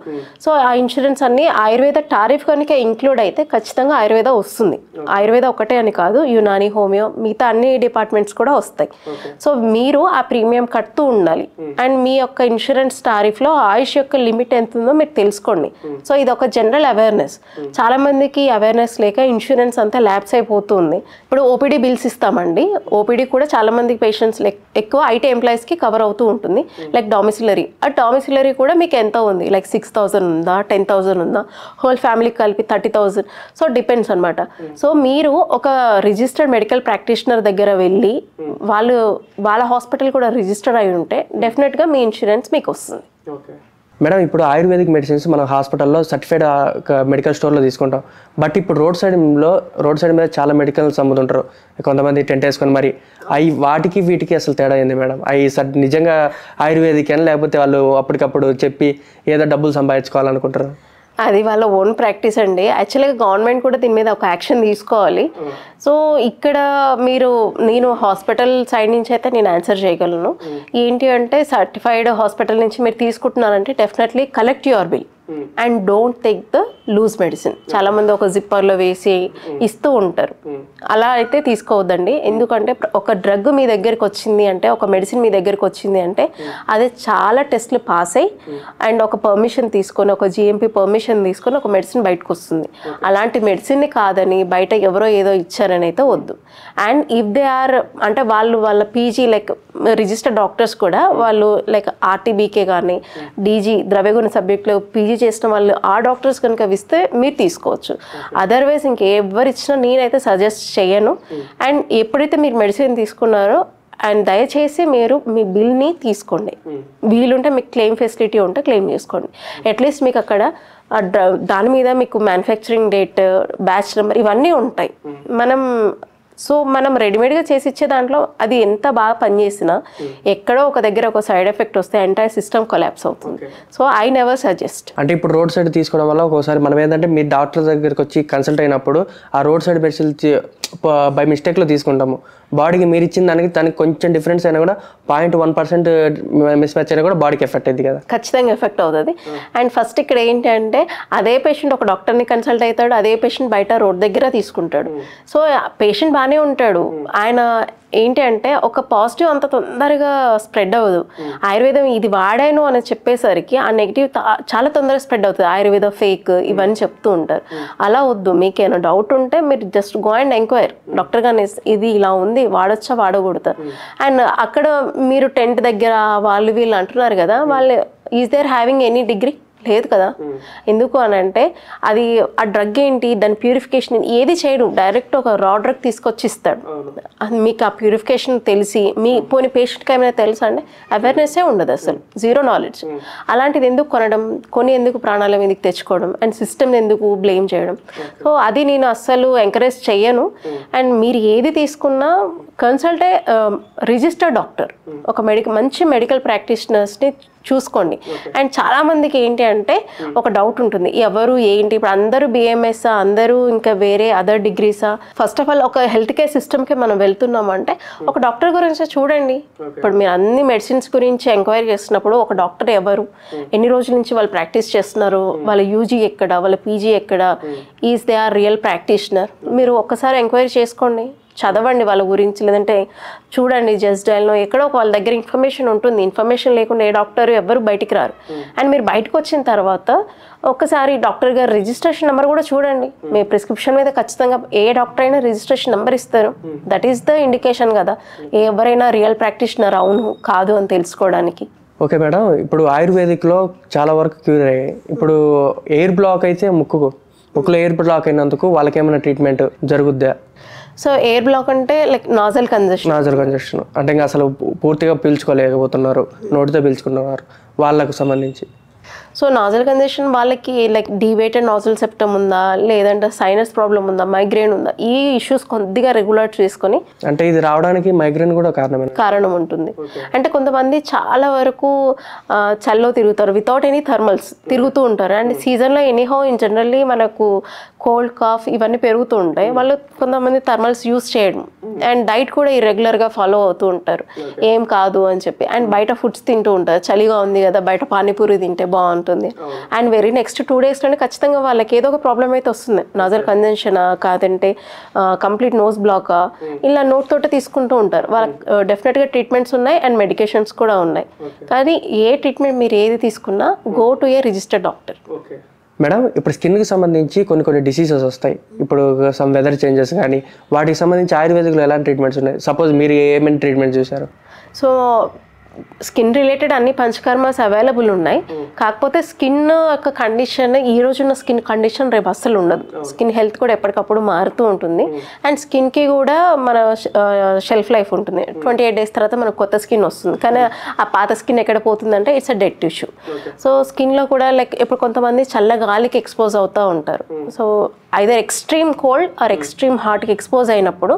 సో ఆ ఇన్సూరెన్స్ అన్ని ఆయుర్వేద టారిఫ్ కనుక ఇంక్లూడ్ అయితే ఖచ్చితంగా ఆయుర్వేద వస్తుంది. ఆయుర్వేద ఒకటే అని కాదు, యునాని, హోమియో, మిగతా అన్ని డిపార్ట్మెంట్స్ కూడా వస్తాయి. సో మీరు ఆ ప్రీమియం కడుతూ ఉండాలి. అండ్ మీ యొక్క ఇన్సూరెన్స్ టారిఫ్లో ఆయుష్ యొక్క లిమిట్ ఎంత ఉందో మీరు తెలుసుకోండి. సో ఇది ఒక జనరల్ అవేర్నెస్. చాలా మందికి అవేర్నెస్ లేక ఇన్సూరెన్స్ అంతా ల్యాప్స్ అయిపోతుంది. ఇప్పుడు ఓపీడీ బిల్స్ ఇస్తామండి. ఓపీడీ కూడా చాలా మంది పేషెంట్స్ ఎక్కువ ఐటీ ఎంప్లాయీస్కి కవర్ అవుతూ ఉంటుంది. లైక్ డామిసిలరీ, ఆ డామిసిలరీ కూడా మీకు ఎంత ఉంది, లైక్ 6,000 ఉందా, 10,000 ఉందా, హోల్ ఫ్యామిలీకి కలిపి 30,000. సో డిపెండ్స్ అనమాట. సో మీరు ఒక రిజిస్టర్డ్ మెడికల్ ప్రాక్టీషనర్ దగ్గర వెళ్ళి వాళ్ళ హాస్పిటల్ కూడా రిజిస్టర్ అయి ఉంటే డెఫినెట్గా మీ ఇన్సూరెన్స్ మీకు వస్తుంది. మేడం ఇప్పుడు ఆయుర్వేదిక్ మెడిసిన్స్ మనం హాస్పిటల్లో సర్టిఫైడ్ మెడికల్ స్టోర్లో తీసుకుంటాం. బట్ ఇప్పుడు రోడ్ సైడ్ మీద చాలా మెడికల్స్ అమ్ముతుంటారు, కొంతమంది టెంట్ వేసుకొని. మరి వాటికి వీటికి అసలు తేడా ఏంది మేడం? నిజంగా ఆయుర్వేదిక్ అని లేకపోతే వాళ్ళు అప్పటికప్పుడు చెప్పి ఏదో డబ్బులు సంపాదించుకోవాలనుకుంటారు? అది వాళ్ళ ఓన్ ప్రాక్టీస్ అండి. యాక్చువల్గా గవర్నమెంట్ కూడా దీని మీద ఒక యాక్షన్ తీసుకోవాలి. సో ఇక్కడ నేను హాస్పిటల్ సైడ్ నుంచి అయితే నేను ఆన్సర్ చేయగలను. ఏంటి అంటే సర్టిఫైడ్ హాస్పిటల్ నుంచి మీరు తీసుకుంటున్నారంటే definitely collect your bill and don't take the loose medicine. చాలా మంది ఒక జిప్పర్లో వేసి ఇస్తూ ఉంటారు, అలా అయితే తీసుకోవద్దండి. ఎందుకంటే ఒక డ్రగ్ మీ దగ్గరికి వచ్చింది అంటే, ఒక మెడిసిన్ మీ దగ్గరికి వచ్చింది అంటే అది చాలా టెస్ట్లు పాస్ అయ్యి అండ్ ఒక పర్మిషన్ తీసుకొని, ఒక జిఎంపీ పర్మిషన్ తీసుకొని ఒక మెడిసిన్ బయటకు వస్తుంది. అలాంటి మెడిసిన్ని కాదని బయట ఎవరో ఏదో ఇచ్చారని అయితే వద్దు. అండ్ ఇఫ్ దే ఆర్ అంటే వాళ్ళ పీజీ లైక్ రిజిస్టర్డ్ డాక్టర్స్ కూడా వాళ్ళు లైక్ ఆర్టీబీకే కానీ డీజీ ద్రవ్యగుణ సబ్జెక్టులో పీజీ చేసిన వాళ్ళు ఆ డాక్టర్స్ కనుక ఇస్తే మీరు తీసుకోవచ్చు. అదర్వైజ్ ఇంకెవరు ఇచ్చినా నేనైతే సజెస్ట్ చేయను. అండ్ ఎప్పుడైతే మీరు మెడిసిన్ తీసుకున్నారో అండ్ దయచేసి మీరు మీ బిల్ని తీసుకోండి. వీలుంటే మీకు క్లెయిమ్ ఫెసిలిటీ ఉంటే క్లెయిమ్ చేసుకోండి. అట్లీస్ట్ మీకు అక్కడ దాని మీద మీకు మ్యానుఫ్యాక్చరింగ్ డేట్, బ్యాచ్ నెంబర్ ఇవన్నీ ఉంటాయి. మనం రెడీమేడ్గా చేసి ఇచ్చే దాంట్లో అది ఎంత బాగా పనిచేసినా ఎక్కడో ఒక దగ్గర ఒక సైడ్ ఎఫెక్ట్ వస్తే ఎంటైర్ సిస్టమ్ కొలాప్స్ అవుతుంది. So I never suggest. అంటే ఇప్పుడు రోడ్ సైడ్ తీసుకోవడం వల్ల ఒకసారి మనం ఏంటంటే మీ డాక్టర్ దగ్గరికి వచ్చి కన్సల్ట్ అయినప్పుడు ఆ రోడ్ సైడ్ మెడిసిన్ బై మిస్టేక్లో తీసుకుంటాము. బాడీకి మీరు ఇచ్చిన దానికి కొంచెం డిఫరెన్స్ అయినా కూడా 0.1% మిస్ మ్యాచ్ అయినా కూడా బాడీకి ఎఫెక్ట్ అయింది కదా. ఖచ్చితంగా ఎఫెక్ట్ అవుతుంది. అండ్ ఫస్ట్ ఇక్కడ ఏంటంటే అదే పేషెంట్ ఒక డాక్టర్ని కన్సల్ట్ అవుతాడు, అదే పేషెంట్ బయట రోడ్ దగ్గర తీసుకుంటాడు. సో పేషెంట్ బాగానే ఉంటాడు, ఆయన ఏంటి అంటే ఒక పాజిటివ్ అంత తొందరగా స్ప్రెడ్ అవ్వదు. ఆయుర్వేదం ఇది వాడాను అని చెప్పేసరికి ఆ నెగిటివ్ చాలా తొందరగా స్ప్రెడ్ అవుతుంది. ఆయుర్వేద ఫేక్ ఇవన్నీ చెప్తూ ఉంటారు. అలా వద్దు. మీకేమైనా డౌట్ ఉంటే మీరు just go and enquire doctor గారిని, ఇది ఇలా ఉంది వాడొచ్చా వాడకూడదు. అండ్ అక్కడ మీరు టెంట్ దగ్గర వాళ్ళు వీళ్ళు అంటున్నారు కదా, వాళ్ళు is there having any degree? లేదు కదా. ఎందుకు అని అంటే అది ఆ డ్రగ్ ఏంటి, దాని ప్యూరిఫికేషన్ ఏది చేయడు, డైరెక్ట్ ఒక రా డ్రగ్ తీసుకొచ్చి ఇస్తాడు. మీకు ఆ ప్యూరిఫికేషన్ తెలిసి పోనీ పేషెంట్కి ఏమైనా తెలుసా అంటే అవేర్నెస్సే ఉండదు, అసలు జీరో నాలెడ్జ్. అలాంటిది ఎందుకు కొనడం, ఎందుకు ప్రాణాల మీదకి తెచ్చుకోవడం అండ్ సిస్టమ్ ఎందుకు బ్లేమ్ చేయడం. సో అది నేను అస్సలు ఎంకరేజ్ చెయ్యను. అండ్ మీరు ఏది తీసుకున్నా కన్సల్టే రిజిస్టర్డ్ డాక్టర్, ఒక మంచి మెడికల్ ప్రాక్టీషనర్స్ని చూసుకోండి. అండ్ చాలా మందికి ఏంటి అంటే ఒక డౌట్ ఉంటుంది, ఎవరు ఏంటి ఇప్పుడు అందరూ బిఎంఎస్, అందరూ ఇంకా వేరే అదర్ డిగ్రీసా. ఫస్ట్ ఆఫ్ ఆల్ ఒక హెల్త్ కేర్ సిస్టమ్కి మనం వెళ్తున్నామంటే ఒక డాక్టర్ గురించి చూడండి. ఇప్పుడు మీరు అన్ని మెడిసిన్స్ గురించి ఎంక్వైరీ చేస్తున్నప్పుడు ఒక డాక్టర్ ఎవరు, ఎన్ని రోజుల నుంచి వాళ్ళు ప్రాక్టీస్ చేస్తున్నారు, వాళ్ళ యూజీ ఎక్కడ, వాళ్ళ పీజీ ఎక్కడ, is they are real practitioner. మీరు ఒక్కసారి ఎంక్వైరీ చేసుకోండి, చదవండి వాళ్ళ గురించి, లేదంటే చూడండి జస్ట్ డైల్నో ఎక్కడో వాళ్ళ దగ్గర ఇన్ఫర్మేషన్ ఉంటుంది. ఇన్ఫర్మేషన్ లేకుండా ఏ డాక్టర్ ఎవరు బయటికి రారు. అండ్ మీరు బయటకు వచ్చిన తర్వాత ఒక్కసారి డాక్టర్ గారు రిజిస్ట్రేషన్ నెంబర్ కూడా చూడండి. మీ ప్రిస్క్రిప్షన్ మీద ఖచ్చితంగా ఏ డాక్టర్ అయినా రిజిస్ట్రేషన్ నెంబర్ ఇస్తారు. దట్ ఈస్ ద ఇండికేషన్ కదా ఎవరైనా రియల్ ప్రాక్టీషనర్ అవును కాదు అని తెలుసుకోవడానికి. ఓకే మేడం, ఇప్పుడు ఆయుర్వేదిక్లో చాలా వరకు క్యూర్ అయ్యాయి. ఇప్పుడు ఎయిర్ బ్లాక్ అయితే ముక్కులో ఎయిర్ బ్లాక్ అయినందుకు వాళ్ళకి ఏమైనా ట్రీట్మెంట్ జరుగుద్దా? సో ఎయిర్ బ్లాక్ అంటే లైక్ నాజల్ కంజెషన్ అంటే ఇంకా అసలు పూర్తిగా పీల్చుకోలేకపోతున్నారు, నోటితో పీల్చుకుంటున్నారు, వాళ్ళకు సంబంధించి. సో నాజల్ కంజెషన్ వాళ్ళకి లైక్ డివేటెడ్ నాజల్ సెప్టమ్ ఉందా, లేదంటే సైనస్ ప్రాబ్లం ఉందా, మైగ్రేన్ ఉందా, ఈ ఇష్యూస్ కొద్దిగా రెగ్యులర్ చేసుకొని. అంటే ఇది రావడానికి మైగ్రేన్ కూడా కారణం ఉంటుంది. అంటే కొంతమంది చాలా వరకు చల్లో తిరుగుతారు, వితౌట్ ఎనీ థర్మల్స్ తిరుగుతూ ఉంటారు. అండ్ సీజన్లో ఎనీహౌ ఇన్ జనరల్లీ మనకు కోల్డ్ కాఫ్ ఇవన్నీ పెరుగుతూ ఉంటాయి. వాళ్ళు కొంతమంది థర్మల్స్ యూస్ చేయడం అండ్ డైట్ కూడా ఇర్రెగ్యులర్గా ఫాలో అవుతూ ఉంటారు, ఏం కాదు అని చెప్పి. అండ్ బయట ఫుడ్స్ తింటూ ఉంటారు, చలిగా ఉంది కదా బయట పానీపూరి తింటే బాగుంటుంది. అండ్ వెరీ నెక్స్ట్ 2 daysలోనే ఖచ్చితంగా వాళ్ళకి ఏదో ఒక ప్రాబ్లం అయితే వస్తుంది. నాజల్ కంజెన్షనా, కాదంటే కంప్లీట్ నోస్ బ్లాకా, ఇలా నోట్ తోట తీసుకుంటూ ఉంటారు. వాళ్ళకి డెఫినెట్గా ట్రీట్మెంట్స్ ఉన్నాయి అండ్ మెడికేషన్స్ కూడా ఉన్నాయి. కానీ ఏ ట్రీట్మెంట్ మీరు ఏది తీసుకున్నా go to A registered doctor. Madam, ఇప్పుడు స్కిన్కి సంబంధించి కొన్ని డిసీజెస్ వస్తాయి. ఇప్పుడు సమ్ వెదర్ చేంజెస్ కానీ వాటికి సంబంధించి ఆయుర్వేదిక్లో ఎలాంటి ట్రీట్మెంట్స్ ఉన్నాయి? సపోజ్ మీరు ఏమైనా ట్రీట్మెంట్ చూసారు? సో స్కిన్ రిలేటెడ్ అన్ని పంచకర్మస్ అవైలబుల్ ఉన్నాయి. కాకపోతే స్కిన్ యొక్క కండిషన్, ఈ రోజున్న స్కిన్ కండిషన్ రేపు అస్సలు ఉండదు. స్కిన్ హెల్త్ కూడా ఎప్పటికప్పుడు మారుతూ ఉంటుంది. అండ్ స్కిన్కి కూడా మన షెల్ఫ్ లైఫ్ ఉంటుంది. 28 days తర్వాత మనకు కొత్త స్కిన్ వస్తుంది. కానీ ఆ పాత స్కిన్ ఎక్కడ పోతుందంటే it's a dead tissue. So స్కిన్లో కూడా లైక్ ఇప్పుడు కొంతమంది చల్ల గాలికి ఎక్స్పోజ్ అవుతూ ఉంటారు. So either extreme cold or extreme హాట్కి ఎక్స్పోజ్ అయినప్పుడు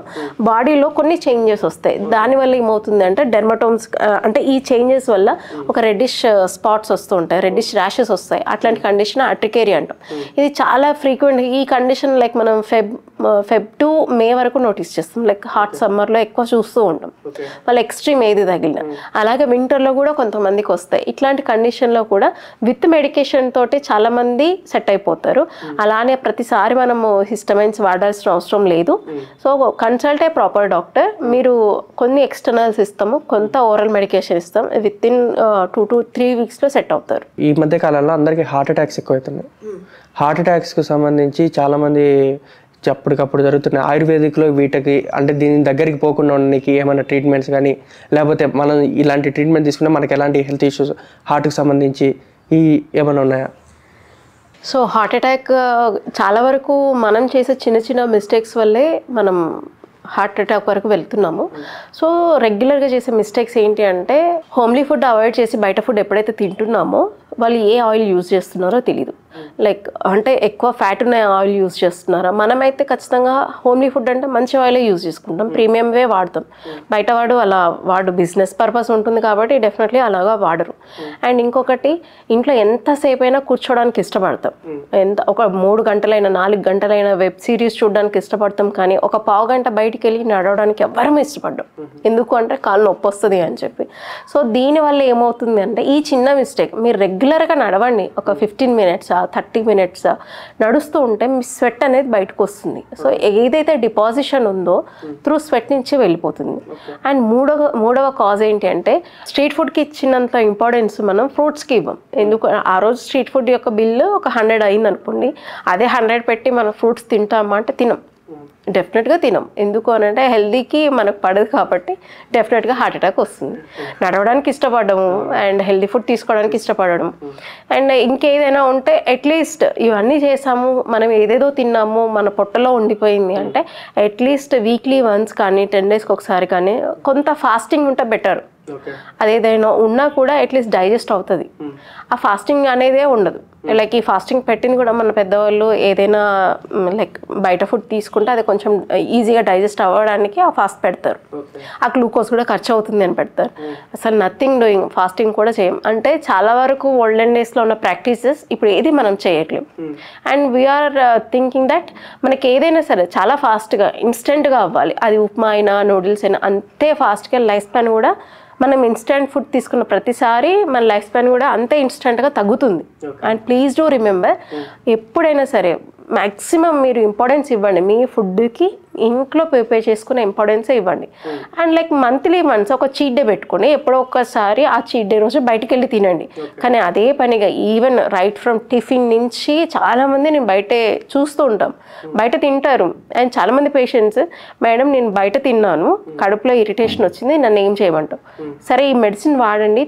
బాడీలో కొన్ని చేంజెస్ వస్తాయి. దానివల్ల ఏమవుతుంది అంటే డెర్మటోమ్స్, అంటే ఈ చేంజెస్ వల్ల ఒక రెడ్డిష్ స్పాట్స్ వస్తూ ఉంటాయి, రెడ్డిష్ ర్యాషెస్ వస్తాయి. అట్లాంటి కండిషన్ అట్రికేరియా అంటాం. ఇది చాలా ఫ్రీక్వెంట్. ఈ కండిషన్ లైక్ మనం ఫెబ్ టు మే వరకు నోటీస్ చేస్తాం. లైక్ హాట్ సమ్మర్లో ఎక్కువ చూస్తూ ఉంటాం వాళ్ళ ఎక్స్ట్రీమ్ ఏది తగిలిన. అలాగే వింటర్లో కూడా కొంతమందికి వస్తాయి. ఇట్లాంటి కండిషన్లో కూడా విత్ మెడికేషన్ తోటి చాలామంది సెట్ అయిపోతారు. అలానే ప్రతిసారి మనము హిస్టమైన్స్ వాడాల్సిన అవసరం లేదు. So consult a proper doctor. మీరు కొన్ని ఎక్స్టర్నల్స్ ఇస్తాము, కొంత ఓరల్ మెడికేషన్ ఇస్తాం. విత్ ఇన్ 2 to 3 weeksలో సెట్ అవుతారు. ఈ మధ్య కాలంలో అందరికీ హార్ట్ అటాక్స్ ఎక్కువ అవుతున్నాయి. హార్ట్ అటాక్స్కి సంబంధించి చాలామంది అప్పటికప్పుడు జరుగుతున్నాయి. ఆయుర్వేదిక్లో వీటికి అంటే దీని దగ్గరికి పోకుండా ఉండడానికి ఏమైనా ట్రీట్మెంట్స్ కానీ, లేకపోతే మనం ఇలాంటి ట్రీట్మెంట్ తీసుకున్నా మనకి ఎలాంటి హెల్త్ ఇష్యూస్ హార్ట్కి సంబంధించి ఏమైనా ఉన్నాయా? సో హార్ట్ అటాక్ చాలా వరకు మనం చేసే చిన్న మిస్టేక్స్ వల్లే మనం హార్ట్ అటాక్ వరకు వెళ్తున్నాము. సో రెగ్యులర్గా చేసే మిస్టేక్స్ ఏంటి అంటే హోమ్లీ ఫుడ్ అవాయిడ్ చేసి బయట ఫుడ్ ఎప్పుడైతే తింటున్నామో వాళ్ళు ఏ ఆయిల్ యూజ్ చేస్తున్నారో తెలియదు. లైక్ అంటే ఎక్కువ ఫ్యాట్ ఉన్న ఆయిల్ యూజ్ చేస్తున్నారా? మనమైతే ఖచ్చితంగా హోమ్లీ ఫుడ్ అంటే మంచి ఆయిలే యూజ్ చేసుకుంటాం, ప్రీమియంవే వాడతాం. బయట వాడు బిజినెస్ పర్పస్ ఉంటుంది కాబట్టి డెఫినెట్లీ అలాగా వాడరు. అండ్ ఇంకొకటి, ఇంట్లో ఎంతసేపు అయినా కూర్చోడానికి ఇష్టపడతాం. ఒక 3 గంటలైనా 4 గంటలైనా వెబ్ సిరీస్ చూడడానికి ఇష్టపడతాం, కానీ ఒక పావు గంట బయటికి వెళ్ళి నడవడానికి ఎవ్వరం ఇష్టపడ్డాం. ఎందుకు అంటే కాళ్ళు నొప్పి వస్తుంది అని చెప్పి. సో దీనివల్ల ఏమవుతుంది అంటే ఈ చిన్న మిస్టేక్, మీరు రెగ్యులర్గా నడవండి, ఒక 15 మినిట్స్ 30 మినిట్స్ నడుస్తూ ఉంటే మీ స్వెట్ అనేది బయటకు వస్తుంది. సో ఏదైతే డిపాజిషన్ ఉందో త్రూ స్వెట్ నుంచి వెళ్ళిపోతుంది. అండ్ మూడవ కాజ్ ఏంటి అంటే స్ట్రీట్ ఫుడ్కి ఇచ్చినంత ఇంపార్టెన్స్ మనం ఫ్రూట్స్కి ఇవ్వం. ఎందుకు, ఆ రోజు స్ట్రీట్ ఫుడ్ యొక్క బిల్లు ఒక 100 అయింది అనుకోండి, అదే 100 పెట్టి మనం ఫ్రూట్స్ తింటామా అంటే తినం, డెఫినెట్గా తినం. ఎందుకు అని అంటే హెల్దీకి మనకు పడదు కాబట్టి డెఫినెట్గా హార్ట్ అటాక్ వస్తుంది. నడవడానికి ఇష్టపడము అండ్ హెల్దీ ఫుడ్ తీసుకోవడానికి ఇష్టపడడం అండ్ ఇంకేదైనా ఉంటే అట్లీస్ట్ ఇవన్నీ చేసాము, మనం ఏదేదో తిన్నాము, మన పొట్టలో ఉండిపోయింది అంటే అట్లీస్ట్ వీక్లీ వన్స్ కానీ 10 డేస్కి ఒకసారి కానీ కొంత ఫాస్టింగ్ ఉంటే బెటర్. అదేదైనా ఉన్నా కూడా అట్లీస్ట్ డైజెస్ట్ అవుతుంది. ఆ ఫాస్టింగ్ అనేదే ఉండదు. లైక్ ఈ ఫాస్టింగ్ పెట్టింది కూడా మన పెద్దవాళ్ళు ఏదైనా లైక్ బయట ఫుడ్ తీసుకుంటే అది కొంచెం ఈజీగా డైజెస్ట్ అవ్వడానికి ఆ ఫాస్ట్ పెడతారు. ఆ గ్లూకోజ్ కూడా ఖర్చు అవుతుంది అని పెడతారు. అసలు నథింగ్ డూయింగ్, ఫాస్టింగ్ కూడా చేయం. అంటే చాలా వరకు ఓల్డెన్ డేస్లో ఉన్న ప్రాక్టీసెస్ ఇప్పుడు ఏది మనం చేయట్లేము. అండ్ వీఆర్ థింకింగ్ దట్ మనకి ఏదైనా సరే చాలా ఫాస్ట్గా ఇన్స్టెంట్గా అవ్వాలి. అది ఉప్మా అయినా నూడిల్స్ అయినా అంతే ఫాస్ట్గా లైఫ్ స్పాన్ కూడా మనం ఇన్స్టెంట్ ఫుడ్ తీసుకున్న ప్రతిసారి మన లైఫ్ స్పాన్ కూడా అంతే ఇన్స్టెంట్గా తగ్గుతుంది. అండ్ ప్లీజ్ డూ రిమెంబర్, ఎప్పుడైనా సరే మ్యాక్సిమం మీరు ఇంపార్టెన్స్ ఇవ్వండి మీ ఫుడ్కి, ఇంట్లో ప్రిపేర్ చేసుకునే ఇంపార్టెన్సే ఇవ్వండి. అండ్ లైక్ మంత్లీ వన్స్ ఒక చీట్ డే పెట్టుకొని ఎప్పుడో ఒక్కసారి ఆ చీట్ డే రోజు బయటికి వెళ్ళి తినండి. కానీ అదే పనిగా ఈవెన్ రైట్ ఫ్రమ్ టిఫిన్ నుంచి చాలామంది నేను బయటే చూస్తూ ఉంటాం, బయట తింటారు. అండ్ చాలామంది పేషెంట్స్, మేడం నేను బయట తిన్నాను, కడుపులో ఇరిటేషన్ వచ్చింది, నన్ను ఏం చేయమంటావు? సరే ఈ మెడిసిన్ వాడండి,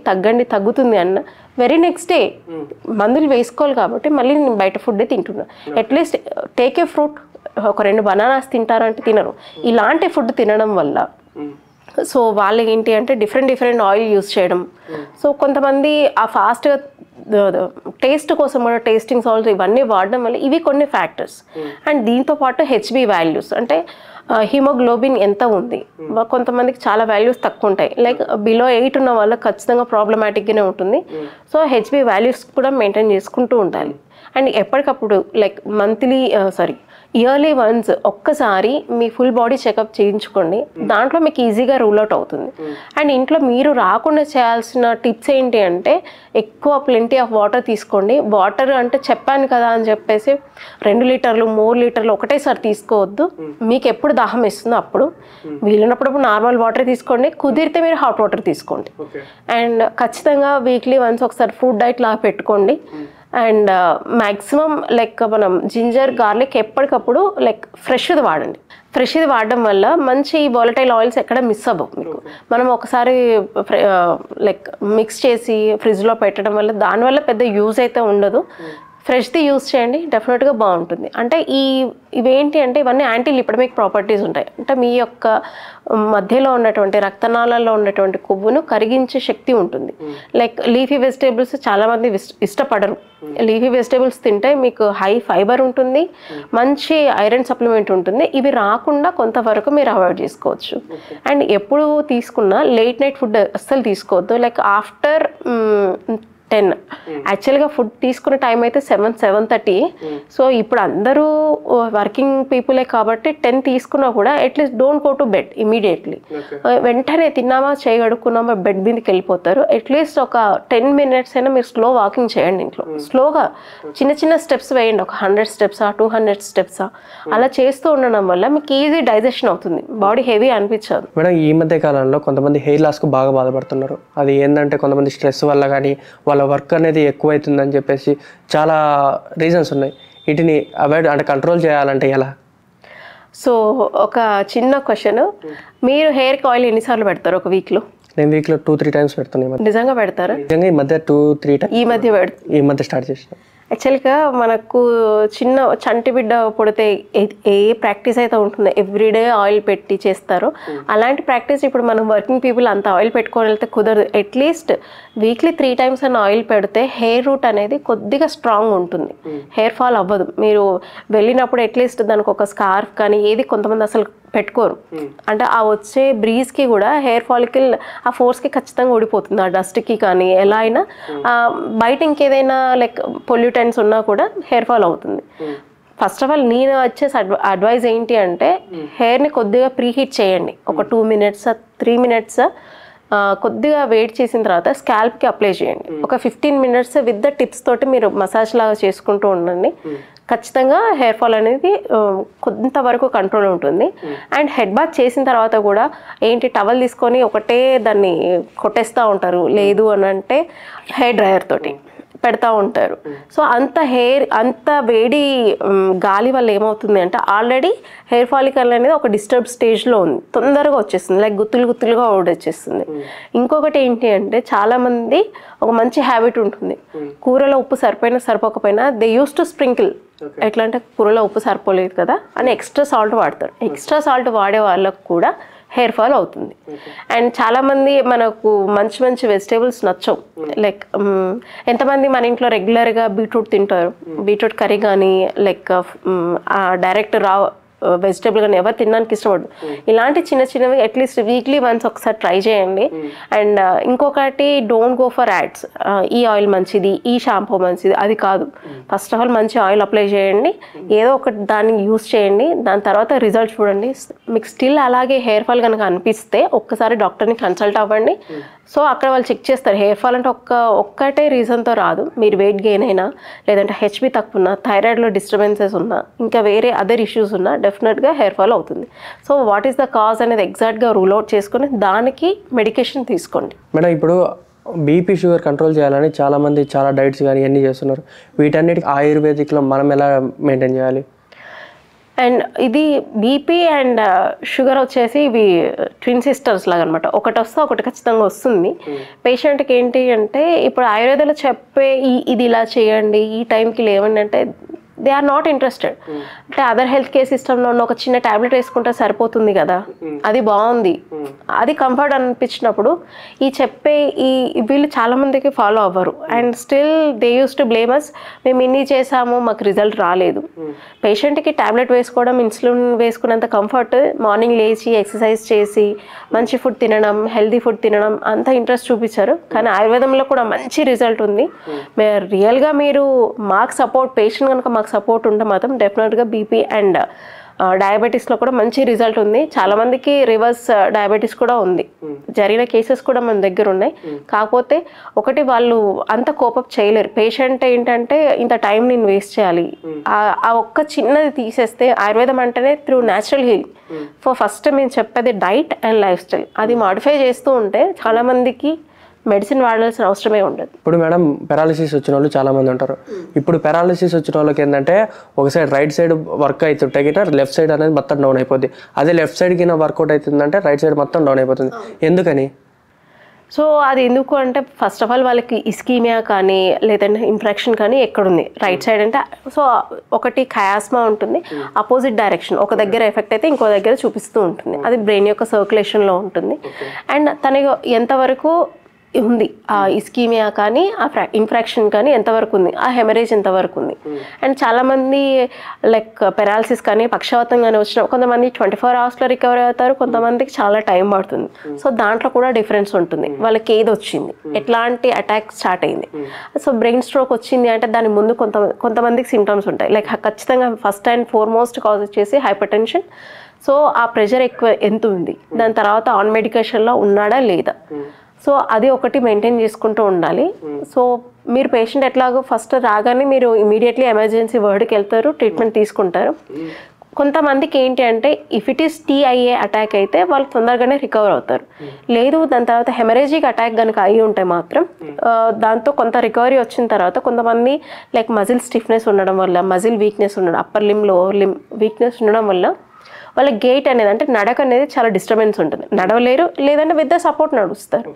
తగ్గుతుంది అన్న వెరీ నెక్స్ట్ డే మందులు వేసుకోవాలి కాబట్టి మళ్ళీ నేను బయట ఫుడ్డే తింటున్నా. అట్లీస్ట్ టేక్ ఏ ఫ్రూట్, ఒక 2 బనానాస్ తింటారంటే తినరు. ఇలాంటి ఫుడ్ తినడం వల్ల సో వాళ్ళకి ఏంటి అంటే డిఫరెంట్ ఆయిల్ యూస్ చేయడం. సో కొంతమంది ఆ ఫాస్ట్గా టేస్ట్ కోసం కూడా టేస్టింగ్ సాల్ట్స్ ఇవన్నీ వాడడం వల్ల ఇవి కొన్ని ఫ్యాక్టర్స్. అండ్ దీంతోపాటు హెచ్బి వాల్యూస్ అంటే హిమోగ్లోబిన్ ఎంత ఉంది, కొంతమందికి చాలా వాల్యూస్ తక్కువ ఉంటాయి. లైక్ బిలో 8 ఉన్న వాళ్ళకి ఖచ్చితంగా ప్రాబ్లమాటిక్గానే ఉంటుంది. సో హెచ్బి వాల్యూస్ కూడా మెయింటైన్ చేసుకుంటూ ఉండాలి. అండ్ ఎప్పటికప్పుడు లైక్ ఇయర్లీ వన్స్ ఒక్కసారి మీ ఫుల్ బాడీ చెకప్ చేయించుకోండి. దాంట్లో మీకు ఈజీగా రూల్ అవుట్ అవుతుంది. అండ్ ఇంట్లో మీరు రాకుండా చేయాల్సిన టిప్స్ ఏంటి అంటే ఎక్కువ ప్లెంటీ ఆఫ్ వాటర్ తీసుకోండి. వాటర్ అంటే చెప్పాను కదా అని చెప్పేసి 2 లీటర్లు 3 లీటర్లు ఒకటేసారి తీసుకోవద్దు. మీకు ఎప్పుడు దాహం వేస్తుందో అప్పుడు, వీలున్నప్పుడు నార్మల్ వాటర్ తీసుకోండి, కుదిరితే మీరు హాట్ వాటర్ తీసుకోండి. అండ్ ఖచ్చితంగా వీక్లీ వన్స్ ఒకసారి ఫుడ్ డైట్ లాగా పెట్టుకోండి. అండ్ మ్యాక్సిమం లైక్ మనం జింజర్ గార్లిక్ ఎప్పటికప్పుడు లైక్ ఫ్రెష్ది వాడండి. ఫ్రెష్ది వాడడం వల్ల మంచి వాలటైల్ ఆయిల్స్ ఎక్కడ మిస్ అవ్వవు మీకు. మనం ఒకసారి లైక్ మిక్స్ చేసి ఫ్రిడ్జ్లో పెట్టడం వల్ల దానివల్ల పెద్ద యూజ్ అయితే ఉండదు. ఫ్రెష్ది యూజ్ చేయండి, డెఫినెట్గా బాగుంటుంది. అంటే ఇవేంటి అంటే ఇవన్నీ యాంటీ లిపిడమిక్ ప్రాపర్టీస్ ఉంటాయి. అంటే మీ యొక్క మధ్యలో ఉన్నటువంటి రక్తనాళాల్లో ఉన్నటువంటి కొవ్వును కరిగించే శక్తి ఉంటుంది. లైక్ లీఫీ వెజిటేబుల్స్ చాలామంది ఇష్టపడరు. లీఫీ వెజిటేబుల్స్ తింటే మీకు హై ఫైబర్ ఉంటుంది, మంచి ఐరన్ సప్లిమెంట్ ఉంటుంది. ఇవి రాకుండా కొంతవరకు మీరు అవాయిడ్ చేసుకోవచ్చు. అండ్ ఎప్పుడు తీసుకున్నా లేట్ నైట్ ఫుడ్ అస్సలు తీసుకోవద్దు. లైక్ ఆఫ్టర్ 10 యాక్చువల్గా ఫుడ్ తీసుకునే టైం అయితే 7-7:30. సో ఇప్పుడు అందరూ వర్కింగ్ పీపులే కాబట్టి 10 తీసుకున్నా కూడా at least don't go to bed immediately. వెంటనే తిన్నామా చేయగడుక్కున్నామా బెడ్ మీదకి వెళ్ళిపోతారు. అట్లీస్ట్ ఒక 10 మినిట్స్ అయినా మీరు స్లో వాకింగ్ చేయండి. ఇంట్లో స్లోగా చిన్న స్టెప్స్ వేయండి, ఒక 100 స్టెప్సా 200 స్టెప్సా అలా చేస్తూ ఉండడం వల్ల మీకు ఈజీ డైజెషన్ అవుతుంది, బాడీ హెవీ అనిపించదు. మేడం ఈ మధ్య కాలంలో కొంతమంది హెయిర్ లాస్కు బాగా బాధపడుతున్నారు. అది ఏంటంటే కొంతమంది స్ట్రెస్ వల్ల కానీ వాళ్ళ వర్క్ అనేది ఎక్కువైతుందని చెప్పేసి చాలా రీజన్స్ ఉన్నాయి. వీటిని అవాయిడ్ అంటే కంట్రోల్ చేయాలంటే ఎలా? సో ఒక చిన్న క్వశ్చన్, మీరు హెయిర్కి ఆయిల్ ఎన్నిసార్లు పెడతారు ఒక వీక్లో? నేను వీక్లో 2-3 టైమ్స్ పెడుతున్నాను. నిజంగా పెడతారా? నిజంగా ఈ మధ్య 2-3 టైమ్స్ ఈ మధ్య స్టార్ట్ చేసిన. యాక్చువల్గా మనకు చిన్న చంటి బిడ్డ పుడితే ఏ ప్రాక్టీస్ అయితే ఉంటుందో ఎవ్రీడే ఆయిల్ పెట్టి చేస్తారో అలాంటి ప్రాక్టీస్ ఇప్పుడు మనం వర్కింగ్ పీపుల్ అంత ఆయిల్ పెట్టుకొని వెళ్తే కుదరదు. అట్లీస్ట్ వీక్లీ 3 times అని ఆయిల్ పెడితే హెయిర్ రూట్ అనేది కొద్దిగా స్ట్రాంగ్ ఉంటుంది, హెయిర్ ఫాల్ అవ్వదు. మీరు వెళ్ళినప్పుడు అట్లీస్ట్ దానికి ఒక స్కార్ఫ్ కానీ ఏది కొంతమంది అసలు పెట్టుకోరు, అంటే ఆ వచ్చే బ్రీజ్కి కూడా హెయిర్ ఫాలికల్ ఆ ఫోర్స్కి ఖచ్చితంగా ఊడిపోతుంది, ఆ డస్ట్కి కానీ ఎలా అయినా. బయట ఇంకేదైనా లైక్ పొల్యూటెంట్స్ ఉన్నా కూడా హెయిర్ ఫాల్ అవుతుంది. ఫస్ట్ ఆఫ్ ఆల్ నేను వచ్చే అడ్వైజ్ ఏంటి అంటే హెయిర్ని కొద్దిగా ప్రీహీట్ చేయండి, ఒక 2 minutes 3 minutes కొద్దిగా వెయిట్ చేసిన తర్వాత స్కాల్ప్కి అప్లై చేయండి. ఒక 15 minutes విత్ ద టిప్స్ తోటి మీరు మసాజ్ లాగా చేసుకుంటూ ఉండండి. ఖచ్చితంగా హెయిర్ ఫాల్ అనేది కొంతవరకు కంట్రోల్ ఉంటుంది. అండ్ హెడ్ బాత్ చేసిన తర్వాత కూడా ఏంటి టవల్ తీసుకొని ఒకటే దాన్ని కొట్టేస్తూ ఉంటారు, లేదు అని అంటే హెయిర్ డ్రైయర్ తోటి పెడతా ఉంటారు. సో అంత వేడి గాలి వల్ల ఏమవుతుంది అంటే ఆల్రెడీ హెయిర్ ఫాలికల్ అనేది ఒక డిస్టర్బ్ స్టేజ్లో ఉంది, తొందరగా వచ్చేస్తుంది, లైక్ గుత్తులుగా వచ్చేస్తుంది. ఇంకొకటి ఏంటి అంటే చాలామంది ఒక మంచి హ్యాబిట్ ఉంటుంది, కూరలో ఉప్పు సరిపోకపోయినా దే యూస్ టు స్ప్రింకిల్. ఎట్లా అంటే కూరలో ఉప్పు సరిపోలేదు కదా అని ఎక్స్ట్రా సాల్ట్ వాడతారు. ఎక్స్ట్రా సాల్ట్ వాడే వాళ్ళకు కూడా హెయిర్ ఫాల్ అవుతుంది. అండ్ చాలామంది మనకు మంచి వెజిటేబుల్స్ నచ్చవు, లైక్ ఎంతమంది మన ఇంట్లో రెగ్యులర్గా బీట్రూట్ తింటారు, బీట్రూట్ కర్రీ కానీ లైక్ డైరెక్ట్ వెజిటేబుల్ కానీ ఎవరు తినడానికి ఇష్టపడదు. ఇలాంటి చిన్నవి అట్లీస్ట్ వీక్లీ వన్స్ ఒకసారి ట్రై చేయండి. అండ్ ఇంకొకటి డోంట్ గో ఫర్ యాడ్స్, ఈ ఆయిల్ మంచిది, ఈ షాంపూ మంచిది, అది కాదు. ఫస్ట్ ఆఫ్ ఆల్ మంచి ఆయిల్ అప్లై చేయండి, ఏదో ఒకటి దాన్ని యూస్ చేయండి, దాని తర్వాత రిజల్ట్ చూడండి. మీకు స్టిల్ అలాగే హెయిర్ ఫాల్ కనుక అనిపిస్తే ఒక్కసారి డాక్టర్ని కన్సల్ట్ అవ్వండి. సో అక్కడ వాళ్ళు చెక్ చేస్తారు. హెయిర్ ఫాల్ అంటే ఒక్కటే రీజన్తో రాదు, మీరు వెయిట్ గెయిన్ అయినా, లేదంటే హెచ్బి తక్కువ ఉన్నా, థైరాయిడ్లో డిస్టర్బెన్సెస్ ఉన్నా, ఇంకా వేరే అదర్ ఇష్యూస్ ఉన్నా డెఫినెట్గా హెయిర్ ఫాల్ అవుతుంది. So what is the cause అనేది ఎగ్జాక్ట్గా రూల్ అవుట్ చేసుకొని దానికి మెడికేషన్ తీసుకోండి. మేడం ఇప్పుడు బీపీ షుగర్ కంట్రోల్ చేయాలని చాలామంది చాలా డైట్స్ కానీ ఇవన్నీ చేస్తున్నారు, వీటన్నిటికి ఆయుర్వేదిక్లో మనం ఎలా మెయింటైన్ చేయాలి? అండ్ ఇది బీపీ అండ్ షుగర్ వచ్చేసి ఇవి ట్విన్ సిస్టర్స్ లాగా అనమాట, ఒకటి వస్తే ఒకటి ఖచ్చితంగా వస్తుంది. పేషెంట్కి ఏంటి అంటే ఇప్పుడు ఆయుర్వేదంలో చెప్పే ఇది ఇలా చేయండి, ఈ టైంకి లేవండి అంటే దే ఆర్ నాట్ ఇంట్రెస్టెడ్. అంటే అదర్ హెల్త్ కేర్ సిస్టంలో ఉన్న ఒక చిన్న ట్యాబ్లెట్ వేసుకుంటే సరిపోతుంది కదా, అది బాగుంది, అది కంఫర్ట్ అనిపించినప్పుడు వీళ్ళు చాలా మందికి ఫాలో అవ్వరు. And still they use to blame us, మేము ఇన్ని చేసాము మాకు రిజల్ట్ రాలేదు. పేషెంట్కి ట్యాబ్లెట్ వేసుకోవడం, ఇన్సులిన్ వేసుకున్నంత కంఫర్ట్ మార్నింగ్ లేచి ఎక్సర్సైజ్ చేసి మంచి ఫుడ్ తినడం, హెల్తీ ఫుడ్ తినడం అంత ఇంట్రెస్ట్ చూపించారు. కానీ ఆయుర్వేదంలో కూడా మంచి రిజల్ట్ ఉంది. రియల్గా మీరు మాకు సపోర్ట్, పేషెంట్ కనుక మాకు సపోర్ట్ ఉంటే మాత్రం డెఫినెట్గా బీపీ అండ్ డయాబెటీస్లో కూడా మంచి రిజల్ట్ ఉంది. చాలామందికి రివర్స్ డయాబెటీస్ కూడా ఉంది, జరిగిన కేసెస్ కూడా మన దగ్గర ఉన్నాయి. కాకపోతే ఒకటి వాళ్ళు అంత కోపప్ చేయలేరు. పేషెంట్ ఏంటంటే ఇంత టైం నేను వేస్ట్ చేయాలి, ఆ ఒక్క చిన్నది తీసేస్తే ఆయుర్వేదం అంటేనే త్రూ న్యాచురల్ హీలింగ్. ఫస్ట్ మేము చెప్పేది డైట్ అండ్ లైఫ్ స్టైల్, అది మాడిఫై చేస్తూ ఉంటే చాలామందికి మెడిసిన్ వాడాల్సిన అవసరమే ఉండదు. ఇప్పుడు మేడం పెరాలసిస్ వచ్చిన వాళ్ళు చాలామంది ఉంటారు. ఇప్పుడు పెరాలసిస్ వచ్చిన వాళ్ళకి ఏంటంటే ఒక సైడ్ రైట్ సైడ్ వర్క్ అవుతుంటే గిన లెఫ్ట్ సైడ్ అనేది మొత్తం డౌన్ అయిపోద్ది, అదే లెఫ్ట్ సైడ్ కింద వర్కౌట్ అవుతుందంటే రైట్ సైడ్ మొత్తం డౌన్ అయిపోతుంది. ఎందుకని? సో అది ఎందుకు అంటే ఫస్ట్ ఆఫ్ ఆల్ వాళ్ళకి ఇస్కీమియా కానీ లేదంటే ఇన్ఫెక్షన్ కానీ ఎక్కడుంది రైట్ సైడ్ అంటే, సో ఒకటి ఖయాస్మా ఉంటుంది, అపోజిట్ డైరెక్షన్, ఒక దగ్గర ఎఫెక్ట్ అయితే ఇంకో దగ్గర చూపిస్తూ ఉంటుంది, అది బ్రెయిన్ యొక్క సర్క్యులేషన్లో ఉంటుంది. అండ్ తనకి ఎంతవరకు ఉంది ఆ ఇస్కీమియా కానీ ఆ ఇన్ఫెక్షన్ కానీ ఎంతవరకు ఉంది, ఆ హెమరేజ్ ఎంతవరకు ఉంది. అండ్ చాలామంది లైక్ పెరాలసిస్ కానీ పక్షవాతం కానీ వచ్చిన కొంతమంది 24 hours రికవర్ అవుతారు, కొంతమందికి చాలా టైం పడుతుంది. సో దాంట్లో కూడా డిఫరెన్స్ ఉంటుంది, వాళ్ళకి ఏది వచ్చింది, ఎట్లాంటి అటాక్ స్టార్ట్ అయింది. సో బ్రెయిన్ స్ట్రోక్ వచ్చింది అంటే దాని ముందు కొంతమందికి సిమ్టమ్స్ ఉంటాయి, లైక్ ఖచ్చితంగా ఫస్ట్ అండ్ ఫార్మోస్ట్ కాజ్ వచ్చేసి హైపర్ టెన్షన్. సో ఆ ప్రెషర్ ఎక్కువ ఎంత ఉంది, దాని తర్వాత ఆన్ మెడికేషన్లో ఉన్నాడా లేదా, సో అది ఒకటి మెయింటైన్ చేసుకుంటూ ఉండాలి. సో మీరు పేషెంట్ ఎట్లాగో ఫస్ట్ రాగానే మీరు ఇమీడియట్లీ ఎమర్జెన్సీ వార్డ్కి వెళ్తారు, ట్రీట్మెంట్ తీసుకుంటారు. కొంతమందికి ఏంటి అంటే if it is TIA attack అయితే వాళ్ళు తొందరగానే రికవర్ అవుతారు. లేదు దాని తర్వాత హెమరేజిక్ అటాక్ కనుక అయ్యి ఉంటే మాత్రం దాంతో కొంత రికవరీ వచ్చిన తర్వాత కొంతమంది లైక్ మజిల్ స్టిఫ్నెస్ ఉండడం వల్ల, మజిల్ వీక్నెస్ ఉండడం, అప్పర్ లిమ్ లోవర్ లిమ్ వీక్నెస్ ఉండడం వల్ల వాళ్ళ గేట్ అనేది అంటే నడక అనేది చాలా డిస్టర్బెన్స్ ఉంటుంది, నడవలేరు, లేదంటే విత్ ద సపోర్ట్ నడుస్తారు.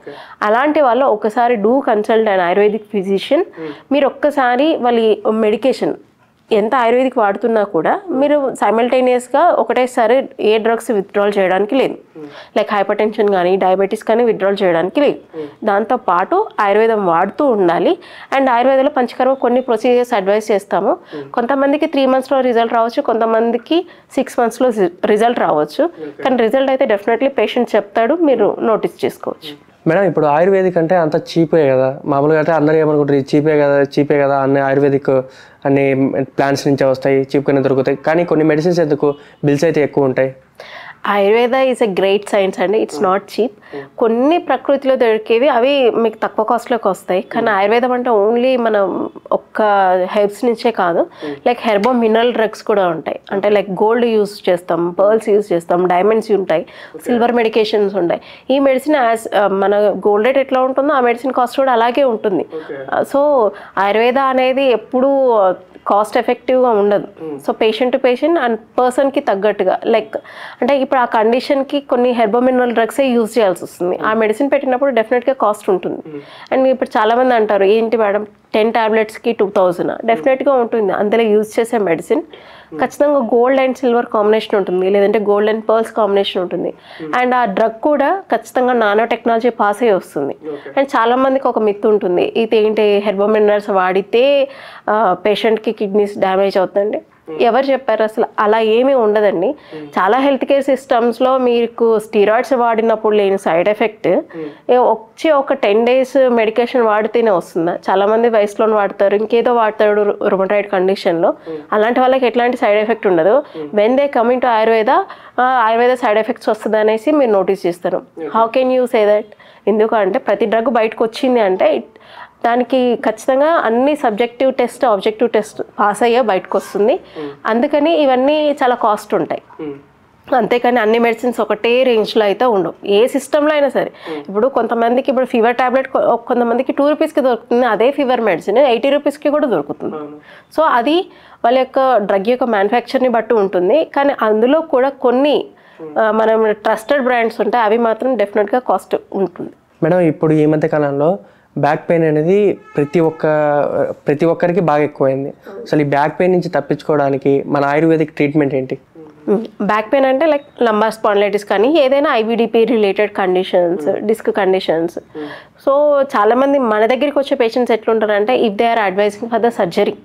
అలాంటి వాళ్ళు ఒకసారి do consult and ayurvedic physician. మీరు ఒక్కసారి వాళ్ళ మెడికేషన్ ఎంత ఆయుర్వేదిక్ వాడుతున్నా కూడా మీరు సైమల్టేనియస్గా ఒకటేసారి ఏ డ్రగ్స్ విత్డ్రాల్ చేయడానికి లేదు. లైక్ హైపర్ టెన్షన్ కానీ డయాబెటీస్ కానీ విత్డ్రాల్ చేయడానికి లేదు. దాంతోపాటు ఆయుర్వేదం వాడుతూ ఉండాలి. అండ్ ఆయుర్వేదంలో పంచకర్మ కొన్ని ప్రొసీజర్స్ అడ్వైస్ చేస్తాము. కొంతమందికి 3 monthsలో రిజల్ట్ రావచ్చు, కొంతమందికి 6 monthsలో రిజల్ట్ రావచ్చు. కానీ రిజల్ట్ అయితే డెఫినెట్లీ పేషెంట్ చెప్తాడు, మీరు నోటీస్ చేసుకోవచ్చు. మేడం ఇప్పుడు ఆయుర్వేదిక్ అంటే అంత చీపే కదా, మామూలుగా అయితే అందరూ ఏమనుకుంటారు చీపే కదా అన్ని ఆయుర్వేదిక్ అన్ని ప్లాంట్స్ నుంచే వస్తాయి, చీప్గానే దొరుకుతాయి. కానీ కొన్ని మెడిసిన్స్ ఎందుకు బిల్స్ అయితే ఎక్కువ ఉంటాయి. Ayurveda is a great science అండి, ఇట్స్ నాట్ చీప్. కొన్ని ప్రకృతిలో దొరికేవి అవి మీకు తక్కువ కాస్ట్లోకి వస్తాయి. కానీ ఆయుర్వేదం అంటే ఓన్లీ మనం ఒక్క హెర్బ్స్ నుంచే కాదు, లైక్ హెర్బో మినరల్ డ్రగ్స్ కూడా ఉంటాయి. అంటే లైక్ గోల్డ్ యూస్ చేస్తాం, పర్ల్స్ యూస్ చేస్తాం, డైమండ్స్ ఉంటాయి, సిల్వర్ మెడికేషన్స్ ఉంటాయి. ఈ మెడిసిన్ యాజ్ మన గోల్డ్ రేట్ ఎట్లా ఉంటుందో ఆ మెడిసిన్ కాస్ట్ కూడా అలాగే ఉంటుంది. సో ఆయుర్వేద అనేది ఎప్పుడూ కాస్ట్ ఎఫెక్టివ్గా ఉండదు. So patient to patient and పర్సన్కి తగ్గట్టుగా లైక్ అంటే ఇప్పుడు ఆ కండిషన్కి కొన్ని హెర్బోమినరల్ డ్రగ్సే యూజ్ చేయాల్సి వస్తుంది. ఆ మెడిసిన్ పెట్టినప్పుడు డెఫినెట్గా కాస్ట్ ఉంటుంది. అండ్ ఇప్పుడు చాలామంది అంటారు ఏంటి మేడం 10 tabletsకి 2000 డెఫినెట్గా ఉంటుంది. అందులో యూజ్ చేసే మెడిసిన్ ఖచ్చితంగా గోల్డ్ అండ్ సిల్వర్ కాంబినేషన్ ఉంటుంది, లేదంటే గోల్డ్ అండ్ పర్ల్స్ కాంబినేషన్ ఉంటుంది. అండ్ ఆ డ్రగ్ కూడా ఖచ్చితంగా నానో టెక్నాలజీ పాస్ అయ్యి వస్తుంది. అండ్ చాలామందికి ఒక మిత్ ఉంటుంది, ఇది ఏంటి హెర్బోమినరల్స్ వాడితే పేషెంట్కి కిడ్నీస్ డ్యామేజ్ అవుతుందండి. ఎవరు చెప్పారు? అసలు అలా ఏమీ ఉండదండి. చాలా హెల్త్ కేర్ సిస్టమ్స్లో మీకు స్టీరాయిడ్స్ వాడినప్పుడు లేని సైడ్ ఎఫెక్ట్ వచ్చి ఒక 10 days మెడికేషన్ వాడితేనే వస్తుందా? చాలామంది వయసులో వాడతారు, ఇంకేదో వాడతాడు రుమటాయిడ్ కండిషన్లో. అలాంటి వాళ్ళకి ఎట్లాంటి సైడ్ ఎఫెక్ట్ ఉండదు. When they coming to Ayurveda side effects వస్తుంది అనేసి మీరు నోటీస్ చేస్తారు. How can you say that? ఎందుకంటే ప్రతి డ్రగ్ బయటకు వచ్చింది అంటే దానికి ఖచ్చితంగా అన్ని subjective test objective test pass అయ్యే బయటకు వస్తుంది. అందుకని ఇవన్నీ చాలా కాస్ట్ ఉంటాయి. అంతేకాని అన్ని మెడిసిన్స్ ఒకటే రేంజ్లో అయితే ఉండవు, ఏ సిస్టంలో అయినా సరే. ఇప్పుడు కొంతమందికి ఇప్పుడు ఫీవర్ ట్యాబ్లెట్ కొంతమందికి 2 rupeesకి దొరుకుతుంది, అదే ఫీవర్ మెడిసిన్ 80 rupeesకి కూడా దొరుకుతుంది. సో అది వాళ్ళ యొక్క డ్రగ్ యొక్క మ్యానుఫ్యాక్చర్ని బట్టి ఉంటుంది. కానీ అందులో కూడా కొన్ని మనం ట్రస్టెడ్ బ్రాండ్స్ ఉంటాయి, అవి మాత్రం డెఫినెట్గా కాస్ట్ ఉంటుంది. మేడం ఇప్పుడు ఈ మధ్య కాలంలో బ్యాక్ పెయిన్ అనేది ప్రతి ఒక్కరికి బాగా ఎక్కువైంది. అసలు ఈ బ్యాక్ పెయిన్ నుంచి తప్పించుకోవడానికి మన ఆయుర్వేదిక్ ట్రీట్మెంట్ ఏంటి? బ్యాక్ పెయిన్ అంటే లైక్ లంబార్ స్పాండిలైటిస్ కానీ ఏదైనా IBDP related conditions, disc conditions. So చాలామంది మన దగ్గరికి వచ్చే పేషెంట్స్ ఎట్లుంటారంటే if they are advising for the surgery,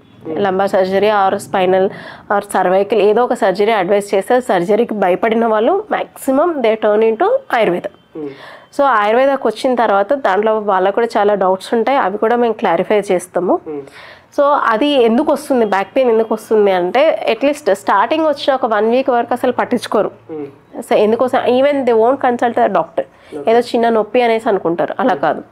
lumbar surgery or spinal or cervical ఏదో ఒక సర్జరీ అడ్వైస్ చేస్తే సర్జరీకి భయపడిన వాళ్ళు maximum they turn in to Ayurveda. So ఆయుర్వేదకు వచ్చిన తర్వాత దాంట్లో వాళ్ళకు కూడా చాలా డౌట్స్ ఉంటాయి, అవి కూడా మేము క్లారిఫై చేస్తాము. సో అది ఎందుకు వస్తుంది, బ్యాక్ పెయిన్ ఎందుకు వస్తుంది అంటే అట్లీస్ట్ స్టార్టింగ్ వచ్చిన ఒక 1 week వరకు అసలు పట్టించుకోరు. సో ఎందుకోసం even they won't consult the doctor, ఏదో చిన్న నొప్పి అనేసి అనుకుంటారు, అలా కాదు.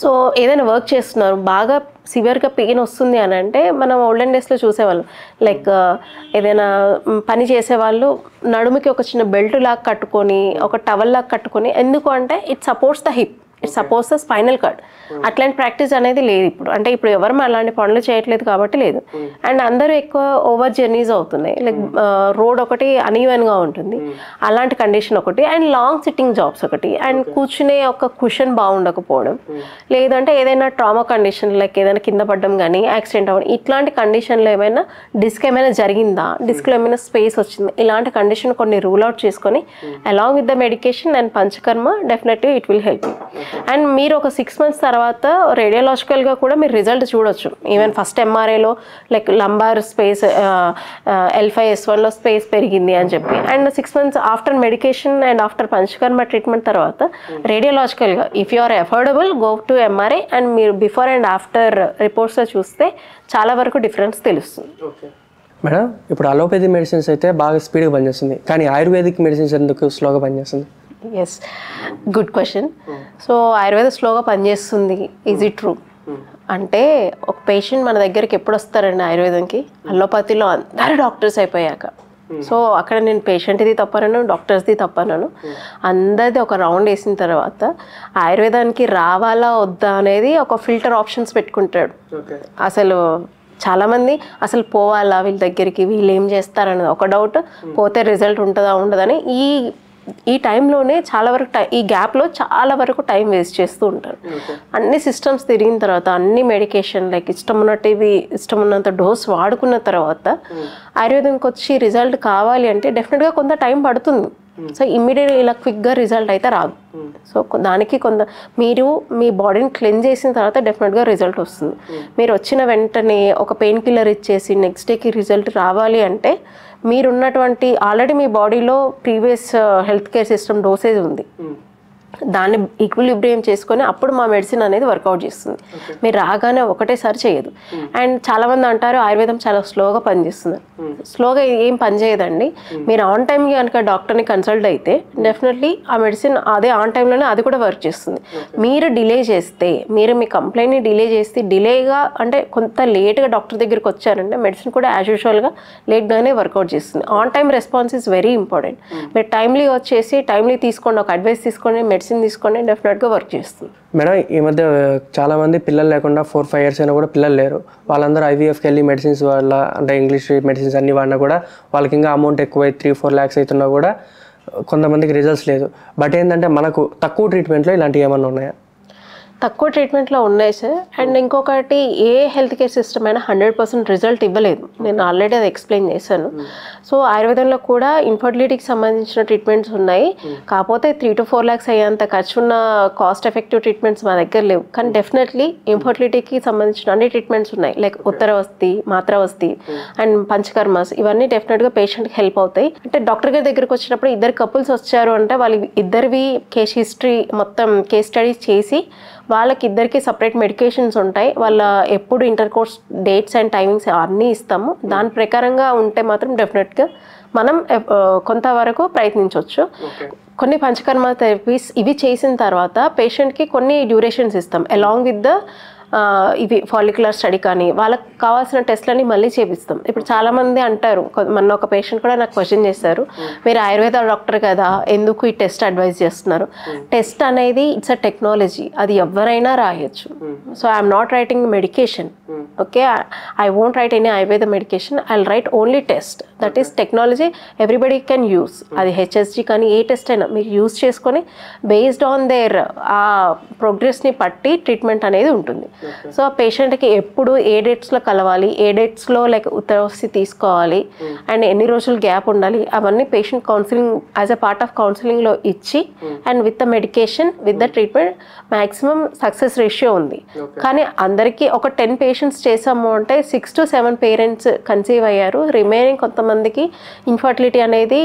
సో ఏదైనా వర్క్ చేస్తున్నారు బాగా సివియర్గా పెయిన్ వస్తుంది అని అంటే మనం ఓల్డెన్ డేస్లో చూసేవాళ్ళం, లైక్ ఏదైనా పని చేసేవాళ్ళు నడుముకి ఒక చిన్న బెల్ట్ లాగా కట్టుకొని ఒక టవల్ లాగా కట్టుకొని, ఎందుకు అంటే it supports the hip, it suppose the spinal cord. అట్లాంటి ప్రాక్టీస్ అనేది లేదు ఇప్పుడు. అంటే ఇప్పుడు ఎవరు అలాంటి పనులు చేయట్లేదు కాబట్టి లేదు. అండ్ అందరూ ఎక్కువ ఓవర్ జర్నీస్ అవుతున్నాయి, లైక్ రోడ్ ఒకటి అనీవెన్గా ఉంటుంది, అలాంటి కండిషన్ ఒకటి. అండ్ లాంగ్ సిట్టింగ్ జాబ్స్ ఒకటి, అండ్ కూర్చునే ఒక కుషన్ బాగుండకపోవడం, లేదంటే ఏదైనా ట్రామా కండిషన్ లైక్ ఏదైనా కింద పడడం కానీ యాక్సిడెంట్ అవ్వడం, ఇట్లాంటి కండిషన్లో ఏమైనా డిస్క్ ఏమైనా జరిగిందా, డిస్క్లో ఏమైనా స్పేస్ వచ్చిందా, ఇలాంటి కండిషన్ కొన్ని రూల్ అవుట్ చేసుకొని along with the medication and panchakarma definitely it will help you. And మీరు ఒక 6 months తర్వాత రేడియోలాజికల్గా కూడా మీరు రిజల్ట్ చూడొచ్చు. ఈవెన్ ఫస్ట్ ఎంఆర్ఐలో లైక్ లంబార్ స్పేస్ L5S1లో స్పేస్ పెరిగింది అని చెప్పి, and 6 months after medication and after panchakarma treatment తర్వాత రేడియోలాజికల్గా if you are affordable go to MRI and మీరు బిఫోర్ అండ్ ఆఫ్టర్ రిపోర్ట్స్లో చూస్తే చాలా వరకు డిఫరెన్స్ తెలుస్తుంది. మేడం ఇప్పుడు అలోపతి మెడిసిన్స్ అయితే బాగా స్పీడ్గా పనిచేస్తుంది, కానీ ఆయుర్వేదిక్ మెడిసిన్స్ ఎందుకు స్లోగా పనిచేస్తుంది? Yes, good question. So Ayurveda స్లోగా పనిచేస్తుంది, ఈజ్ ఇట్ ట్రూ? అంటే ఒక పేషెంట్ మన దగ్గరికి ఎప్పుడు వస్తారండి ఆయుర్వేదంకి? అలోపతిలో అందరూ డాక్టర్స్ అయిపోయాక. సో అక్కడ నేను పేషెంట్ది తప్పనను, డాక్టర్స్ది తప్పనను, అందరిది ఒక రౌండ్ వేసిన తర్వాత ఆయుర్వేదానికి రావాలా వద్దా అనేది ఒక ఫిల్టర్ ఆప్షన్స్ పెట్టుకుంటాడు. అసలు చాలామంది అసలు పోవాలా వీళ్ళ దగ్గరికి, వీళ్ళు ఏం చేస్తారనేది ఒక డౌట్, పోతే రిజల్ట్ ఉంటుందా ఉండదని ఈ టైంలోనే చాలా వరకు ఈ గ్యాప్లో చాలా వరకు టైం వేస్ట్ చేస్తూ ఉంటారు. అన్ని సిస్టమ్స్ తిరిగిన తర్వాత, అన్ని మెడికేషన్ లైక్ ఇష్టం ఉన్నంత డోస్ వాడుకున్న తర్వాత ఆయుర్వేదంకి వచ్చి రిజల్ట్ కావాలి అంటే డెఫినెట్గా కొంత టైం పడుతుంది. సో ఇమ్మీడియట్గా ఇలా క్విక్గా రిజల్ట్ అయితే రాదు. సో దానికి మీరు మీ బాడీని క్లెన్స్ చేసిన తర్వాత డెఫినెట్గా రిజల్ట్ వస్తుంది. మీరు వచ్చిన వెంటనే ఒక పెయిన్ కిల్లర్ ఇచ్చేసి నెక్స్ట్ డేకి రిజల్ట్ రావాలి అంటే మీరున్నటువంటి ఆల్రెడీ మీ బాడీలో previous health care system dosage ఉంది, దాన్ని ఈక్విలిబ్రియం చేసుకొని అప్పుడు మా మెడిసిన్ అనేది వర్కౌట్ చేస్తుంది. మీరు రాగానే ఒకటేసారి చేయదు. అండ్ చాలామంది అంటారు ఆయుర్వేదం చాలా స్లోగా పనిచేస్తుంది. స్లోగా ఏం పనిచేయదండి. మీరు ఆన్ టైంకి కనుక డాక్టర్ని కన్సల్ట్ అయితే డెఫినెట్లీ ఆ మెడిసిన్ అదే ఆన్ టైంలోనే అది కూడా వర్క్ చేస్తుంది. మీరు డిలే చేస్తే, మీరు మీ కంప్లైంట్ని డిలే చేస్తే, డిలేగా అంటే కొంత లేట్గా డాక్టర్ దగ్గరికి వచ్చారంటే మెడిసిన్ కూడా యాజ్ యూజువల్గా లేట్గానే వర్కౌట్ చేస్తుంది. On time response is very important. మీరు టైమ్లీ వచ్చేసి టైమ్లీ తీసుకోండి, ఒక అడ్వైస్ తీసుకోండి, మెడిసిన్ తీసుకొని డెఫినెట్గా వర్క్ చేస్తుంది. మేడం, ఈ మధ్య చాలామంది పిల్లలు లేకుండా 4-5 years అయినా కూడా పిల్లలు లేరు. వాళ్ళందరూ ఐవీఎఫ్కి వెళ్ళి మెడిసిన్స్ వల్ల అంటే ఇంగ్లీష్ మెడిసిన్స్ అన్ని వాడినా కూడా వాళ్ళకి ఇంకా అమౌంట్ ఎక్కువ 3-4 lakhs అవుతున్నా కూడా కొంతమందికి రిజల్ట్స్ లేదు. బట్ ఏంటంటే మనకు తక్కువ ట్రీట్మెంట్లో ఇలాంటివి ఏమన్నా ఉన్నాయా? తక్కువ ట్రీట్మెంట్లో ఉన్నాయి సార్. అండ్ ఇంకొకటి, ఏ హెల్త్ కేర్ సిస్టమ్ అయినా 100% రిజల్ట్ ఇవ్వలేదు. నేను ఆల్రెడీ అది ఎక్స్ప్లెయిన్ చేశాను. సో ఆయుర్వేదంలో కూడా ఇన్ఫర్టిలిటీకి సంబంధించిన ట్రీట్మెంట్స్ ఉన్నాయి. కాకపోతే 3 to 4 lakhs అయ్యేంత ఖర్చున్న కాస్ట్ ఎఫెక్టివ్ ట్రీట్మెంట్స్ మా దగ్గర లేవు. కానీ డెఫినెట్లీ ఇన్ఫర్టిలిటీకి సంబంధించిన అన్ని ట్రీట్మెంట్స్ ఉన్నాయి. లైక్ ఉత్తరవస్తి, మాత్రవస్తి అండ్ పంచకర్మస్, ఇవన్నీ డెఫినెట్గా పేషెంట్కి హెల్ప్ అవుతాయి. అంటే డాక్టర్ గారి దగ్గరికి వచ్చినప్పుడు ఇద్దరు కపుల్స్ వచ్చారు అంటే వాళ్ళు ఇద్దరివి కేస్ హిస్టరీ మొత్తం కేస్ స్టడీస్ చేసి వాళ్ళకి ఇద్దరికి సపరేట్ మెడికేషన్స్ ఉంటాయి. వాళ్ళ ఎప్పుడు inter course dates and timings అన్నీ ఇస్తాము. దాని ప్రకారంగా ఉంటే మాత్రం డెఫినెట్గా మనం కొంతవరకు ప్రయత్నించవచ్చు. కొన్ని పంచకర్మ థెరపీస్ ఇవి చేసిన తర్వాత పేషెంట్కి కొన్ని డ్యూరేషన్స్ ఇస్తాం అలాంగ్ విత్ ద ఇవి ఫాలిక్యులర్ స్టడీ కానీ వాళ్ళకి కావాల్సిన టెస్ట్లన్నీ మళ్ళీ చేపిస్తాం. ఇప్పుడు చాలామంది అంటారు, మొన్న ఒక పేషెంట్ కూడా నాకు క్వశ్చన్ చేశారు, మీరు ఆయుర్వేద డాక్టర్ కదా ఎందుకు ఈ టెస్ట్ అడ్వైజ్ చేస్తున్నారు? టెస్ట్ అనేది ఇట్స్ అ టెక్నాలజీ, అది ఎవరైనా రాయొచ్చు. So I'm not writing medication, okay, I won't right any Ayurveda medication, I will write only test. That is technology, everybody can use. అది హెచ్ఎస్జీ కానీ ఏ టెస్ట్ అయినా మీరు యూస్ చేసుకొని బేస్డ్ ఆన్ దేర్ ఆ ప్రోగ్రెస్ని బట్టి ట్రీట్మెంట్ అనేది ఉంటుంది. సో ఆ పేషెంట్కి ఎప్పుడు ఏ డేట్స్లో కలవాలి, ఏ డేట్స్లో లైక్ ఉత్తరవస్తి తీసుకోవాలి అండ్ ఎన్ని రోజులు గ్యాప్ ఉండాలి, అవన్నీ patient counselling as a part of కౌన్సిలింగ్లో ఇచ్చి and with the medication with the treatment maximum success ratio ఉంది. కానీ అందరికీ ఒక 10 patients చేసాము అంటే 6 to 7 పేరెంట్స్ కన్సీవ్ అయ్యారు. రిమైనింగ్ కొంతమందికి ఇన్ఫర్టిలిటీ అనేది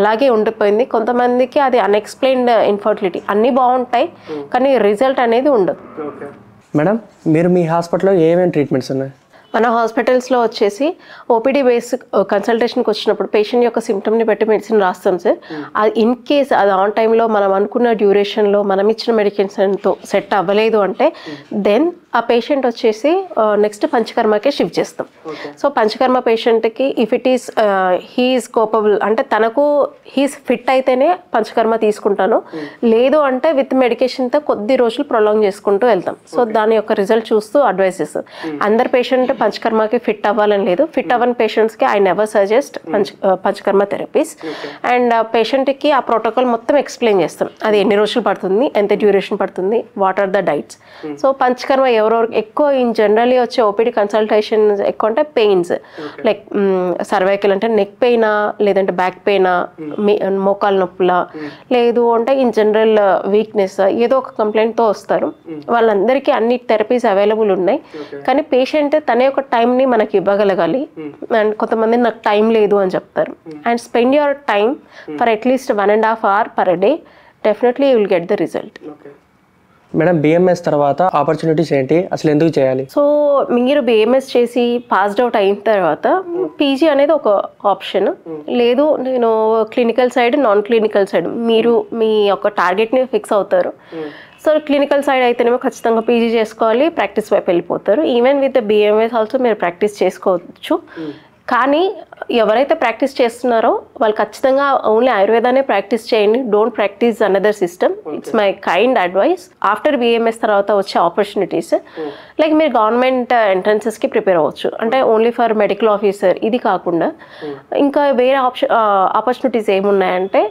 అలాగే ఉండిపోయింది. కొంతమందికి అది అన్ఎక్స్ప్లెయిన్డ్ ఇన్ఫర్టిలిటీ. అన్నీ బాగుంటాయి కానీ రిజల్ట్ అనేది ఉండదు. మేడం, మీరు మీ హాస్పిటల్లో ఏమేమి ట్రీట్మెంట్స్ ఉన్నాయి? మన హాస్పిటల్స్లో వచ్చేసి ఓపీడీ బేస్ కన్సల్టేషన్కి వచ్చినప్పుడు పేషెంట్ యొక్క సిమ్టమ్ని బట్టి మెడిసిన్ రాస్తాం సార్. అది ఇన్ కేస్ అది ఆన్ టైంలో మనం అనుకున్న డ్యూరేషన్లో మనం ఇచ్చిన మెడికేషన్తో సెట్ అవ్వలేదు అంటే దెన్ ఆ పేషెంట్ వచ్చేసి నెక్స్ట్ పంచకర్మకే షిఫ్ట్ చేస్తాం. సో పంచకర్మ పేషెంట్కి ఇఫ్ ఇట్ ఈస్ హీఈస్ కోపబుల్ అంటే తనకు హీస్ ఫిట్ అయితేనే పంచకర్మ తీసుకుంటాను, లేదు అంటే విత్ మెడికేషన్తో కొద్ది రోజులు ప్రొలాంగ్ చేసుకుంటూ వెళ్తాం. సో దాని యొక్క రిజల్ట్ చూస్తూ అడ్వైస్ చేస్తాం. అందరు పేషెంట్ పంచకర్మకి ఫిట్ అవ్వాలని లేదు. ఫిట్ అవ్వని పేషెంట్స్కి I never suggest panchakarma therapies. And పేషెంట్కి ఆ ప్రోటోకాల్ మొత్తం ఎక్స్ప్లెయిన్ చేస్తాం. అది ఎన్ని రోజులు పడుతుంది, ఎంత డ్యూరేషన్ పడుతుంది, what are the diets. So panchakarma ఎవరెవరు ఎక్కువ ఇన్ జనరలీ వచ్చే ఓపీడీ కన్సల్టేషన్ ఎక్కువ అంటే పెయిన్స్ లైక్ సర్వైకల్ అంటే నెక్ పెయినా, లేదంటే బ్యాక్ పెయినా, మోకాలు నొప్పులా, లేదు అంటే ఇన్ జనరల్ వీక్నెస్, ఏదో ఒక కంప్లైంట్తో వస్తారు. వాళ్ళందరికీ అన్ని థెరపీస్ అవైలబుల్ ఉన్నాయి. కానీ పేషెంట్ తన యొక్క టైంని మనకి ఇవ్వగలగాలి. అండ్ కొంతమంది నాకు టైం లేదు అని చెప్తారు. And spend your time for at least 1.5 hours per day, definitely you will get the result. Madam, BMS తర్వాత ఆపర్చునిటీస్ ఏంటి, అసలు ఎందుకు చేయాలి? సో మీరు బిఎంఎస్ చేసి పాస్డ్ అవుట్ అయిన తర్వాత పీజీ అనేది ఒక ఆప్షన్. లేదు నేను clinical side, non clinical side మీరు మీ యొక్క టార్గెట్ని ఫిక్స్ అవుతారు. సో క్లినికల్ సైడ్ అయితేనేమో ఖచ్చితంగా పీజీ చేసుకోవాలి, ప్రాక్టీస్ వైపు వెళ్ళిపోతారు. ఈవెన్ విత్ బిఎంఎస్ ఆల్సో మీరు ప్రాక్టీస్ చేసుకోవచ్చు. కానీ ఎవరైతే ప్రాక్టీస్ చేస్తున్నారో వాళ్ళు ఖచ్చితంగా ఓన్లీ ఆయుర్వేదానే ప్రాక్టీస్ చేయండి. Don't practice another system. It's my kind advice. After BMS తర్వాత వచ్చే ఆపర్చునిటీస్ లైక్ మీరు గవర్నమెంట్ ఎంట్రన్సెస్కి ప్రిపేర్ అవ్వచ్చు. అంటే ఓన్లీ ఫర్ మెడికల్ ఆఫీసర్ ఇది కాకుండా ఇంకా వేరే ఆపర్చునిటీస్ ఏమున్నాయంటే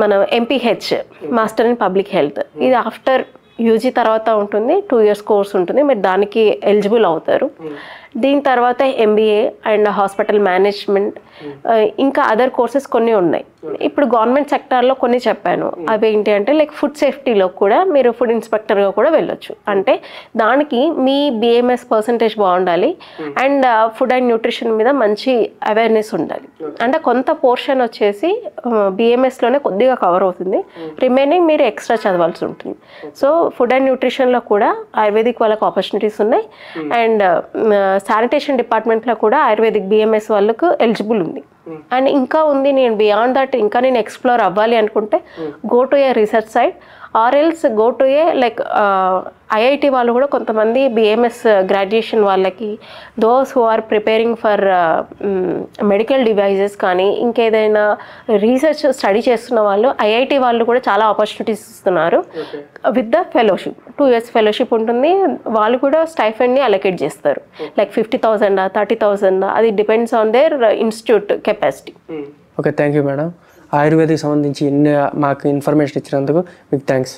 మనం MPH master in public health, ఇది ఆఫ్టర్ యూజీ తర్వాత ఉంటుంది. 2 years కోర్స్ ఉంటుంది. మీరు దానికి ఎలిజిబుల్ అవుతారు. దీని తర్వాత ఎంబీఏ అండ్ హాస్పిటల్ మేనేజ్మెంట్, ఇంకా అదర్ కోర్సెస్ కొన్ని ఉన్నాయి. ఇప్పుడు గవర్నమెంట్ సెక్టార్లో కొన్ని చెప్పాను. అవి ఏంటి అంటే లైక్ ఫుడ్ సేఫ్టీలో కూడా మీరు ఫుడ్ ఇన్స్పెక్టర్గా కూడా వెళ్ళొచ్చు. అంటే దానికి మీ బిఎంఎస్ పర్సంటేజ్ బాగుండాలి అండ్ ఫుడ్ అండ్ న్యూట్రిషన్ మీద మంచి అవేర్నెస్ ఉండాలి. అంటే కొంత పోర్షన్ వచ్చేసి బిఎంఎస్లోనే కొద్దిగా కవర్ అవుతుంది, రిమైనింగ్ మీరు ఎక్స్ట్రా చదవాల్సి ఉంటుంది. సో ఫుడ్ అండ్ న్యూట్రిషన్లో కూడా ఆయుర్వేదిక్ వాళ్ళకి ఆపర్చునిటీస్ ఉన్నాయి అండ్ శానిటేషన్ డిపార్ట్మెంట్లో కూడా ఆయుర్వేదిక్ బిఎంఎస్ వాళ్ళకు ఎలిజిబుల్ ఉంది. అండ్ ఇంకా ఉంది, నేను బియాండ్ దట్ ఇంకా నేను ఎక్స్ప్లోర్ అవ్వాలి అనుకుంటే go to a research site or else go to a like IIT వాళ్ళు కూడా కొంతమంది బిఎంఎస్ గ్రాడ్యుయేషన్ వాళ్ళకి, those who are preparing for medical devices కానీ ఇంకేదైనా రీసెర్చ్ స్టడీ చేస్తున్న వాళ్ళు ఐఐటి వాళ్ళు కూడా చాలా ఆపర్చునిటీస్ ఇస్తున్నారు with the fellowship. 2 years fellowship ఉంటుంది. వాళ్ళు కూడా స్టైఫండ్ని అలొకేట్ చేస్తారు. లైక్ 50,000 30,000, అది depends on there institute capacity. Okay, thank you madam. Ayurvedic సంబంధించి మాకు ఇన్ఫర్మేషన్ ఇచ్చినందుకు మీకు థ్యాంక్స్.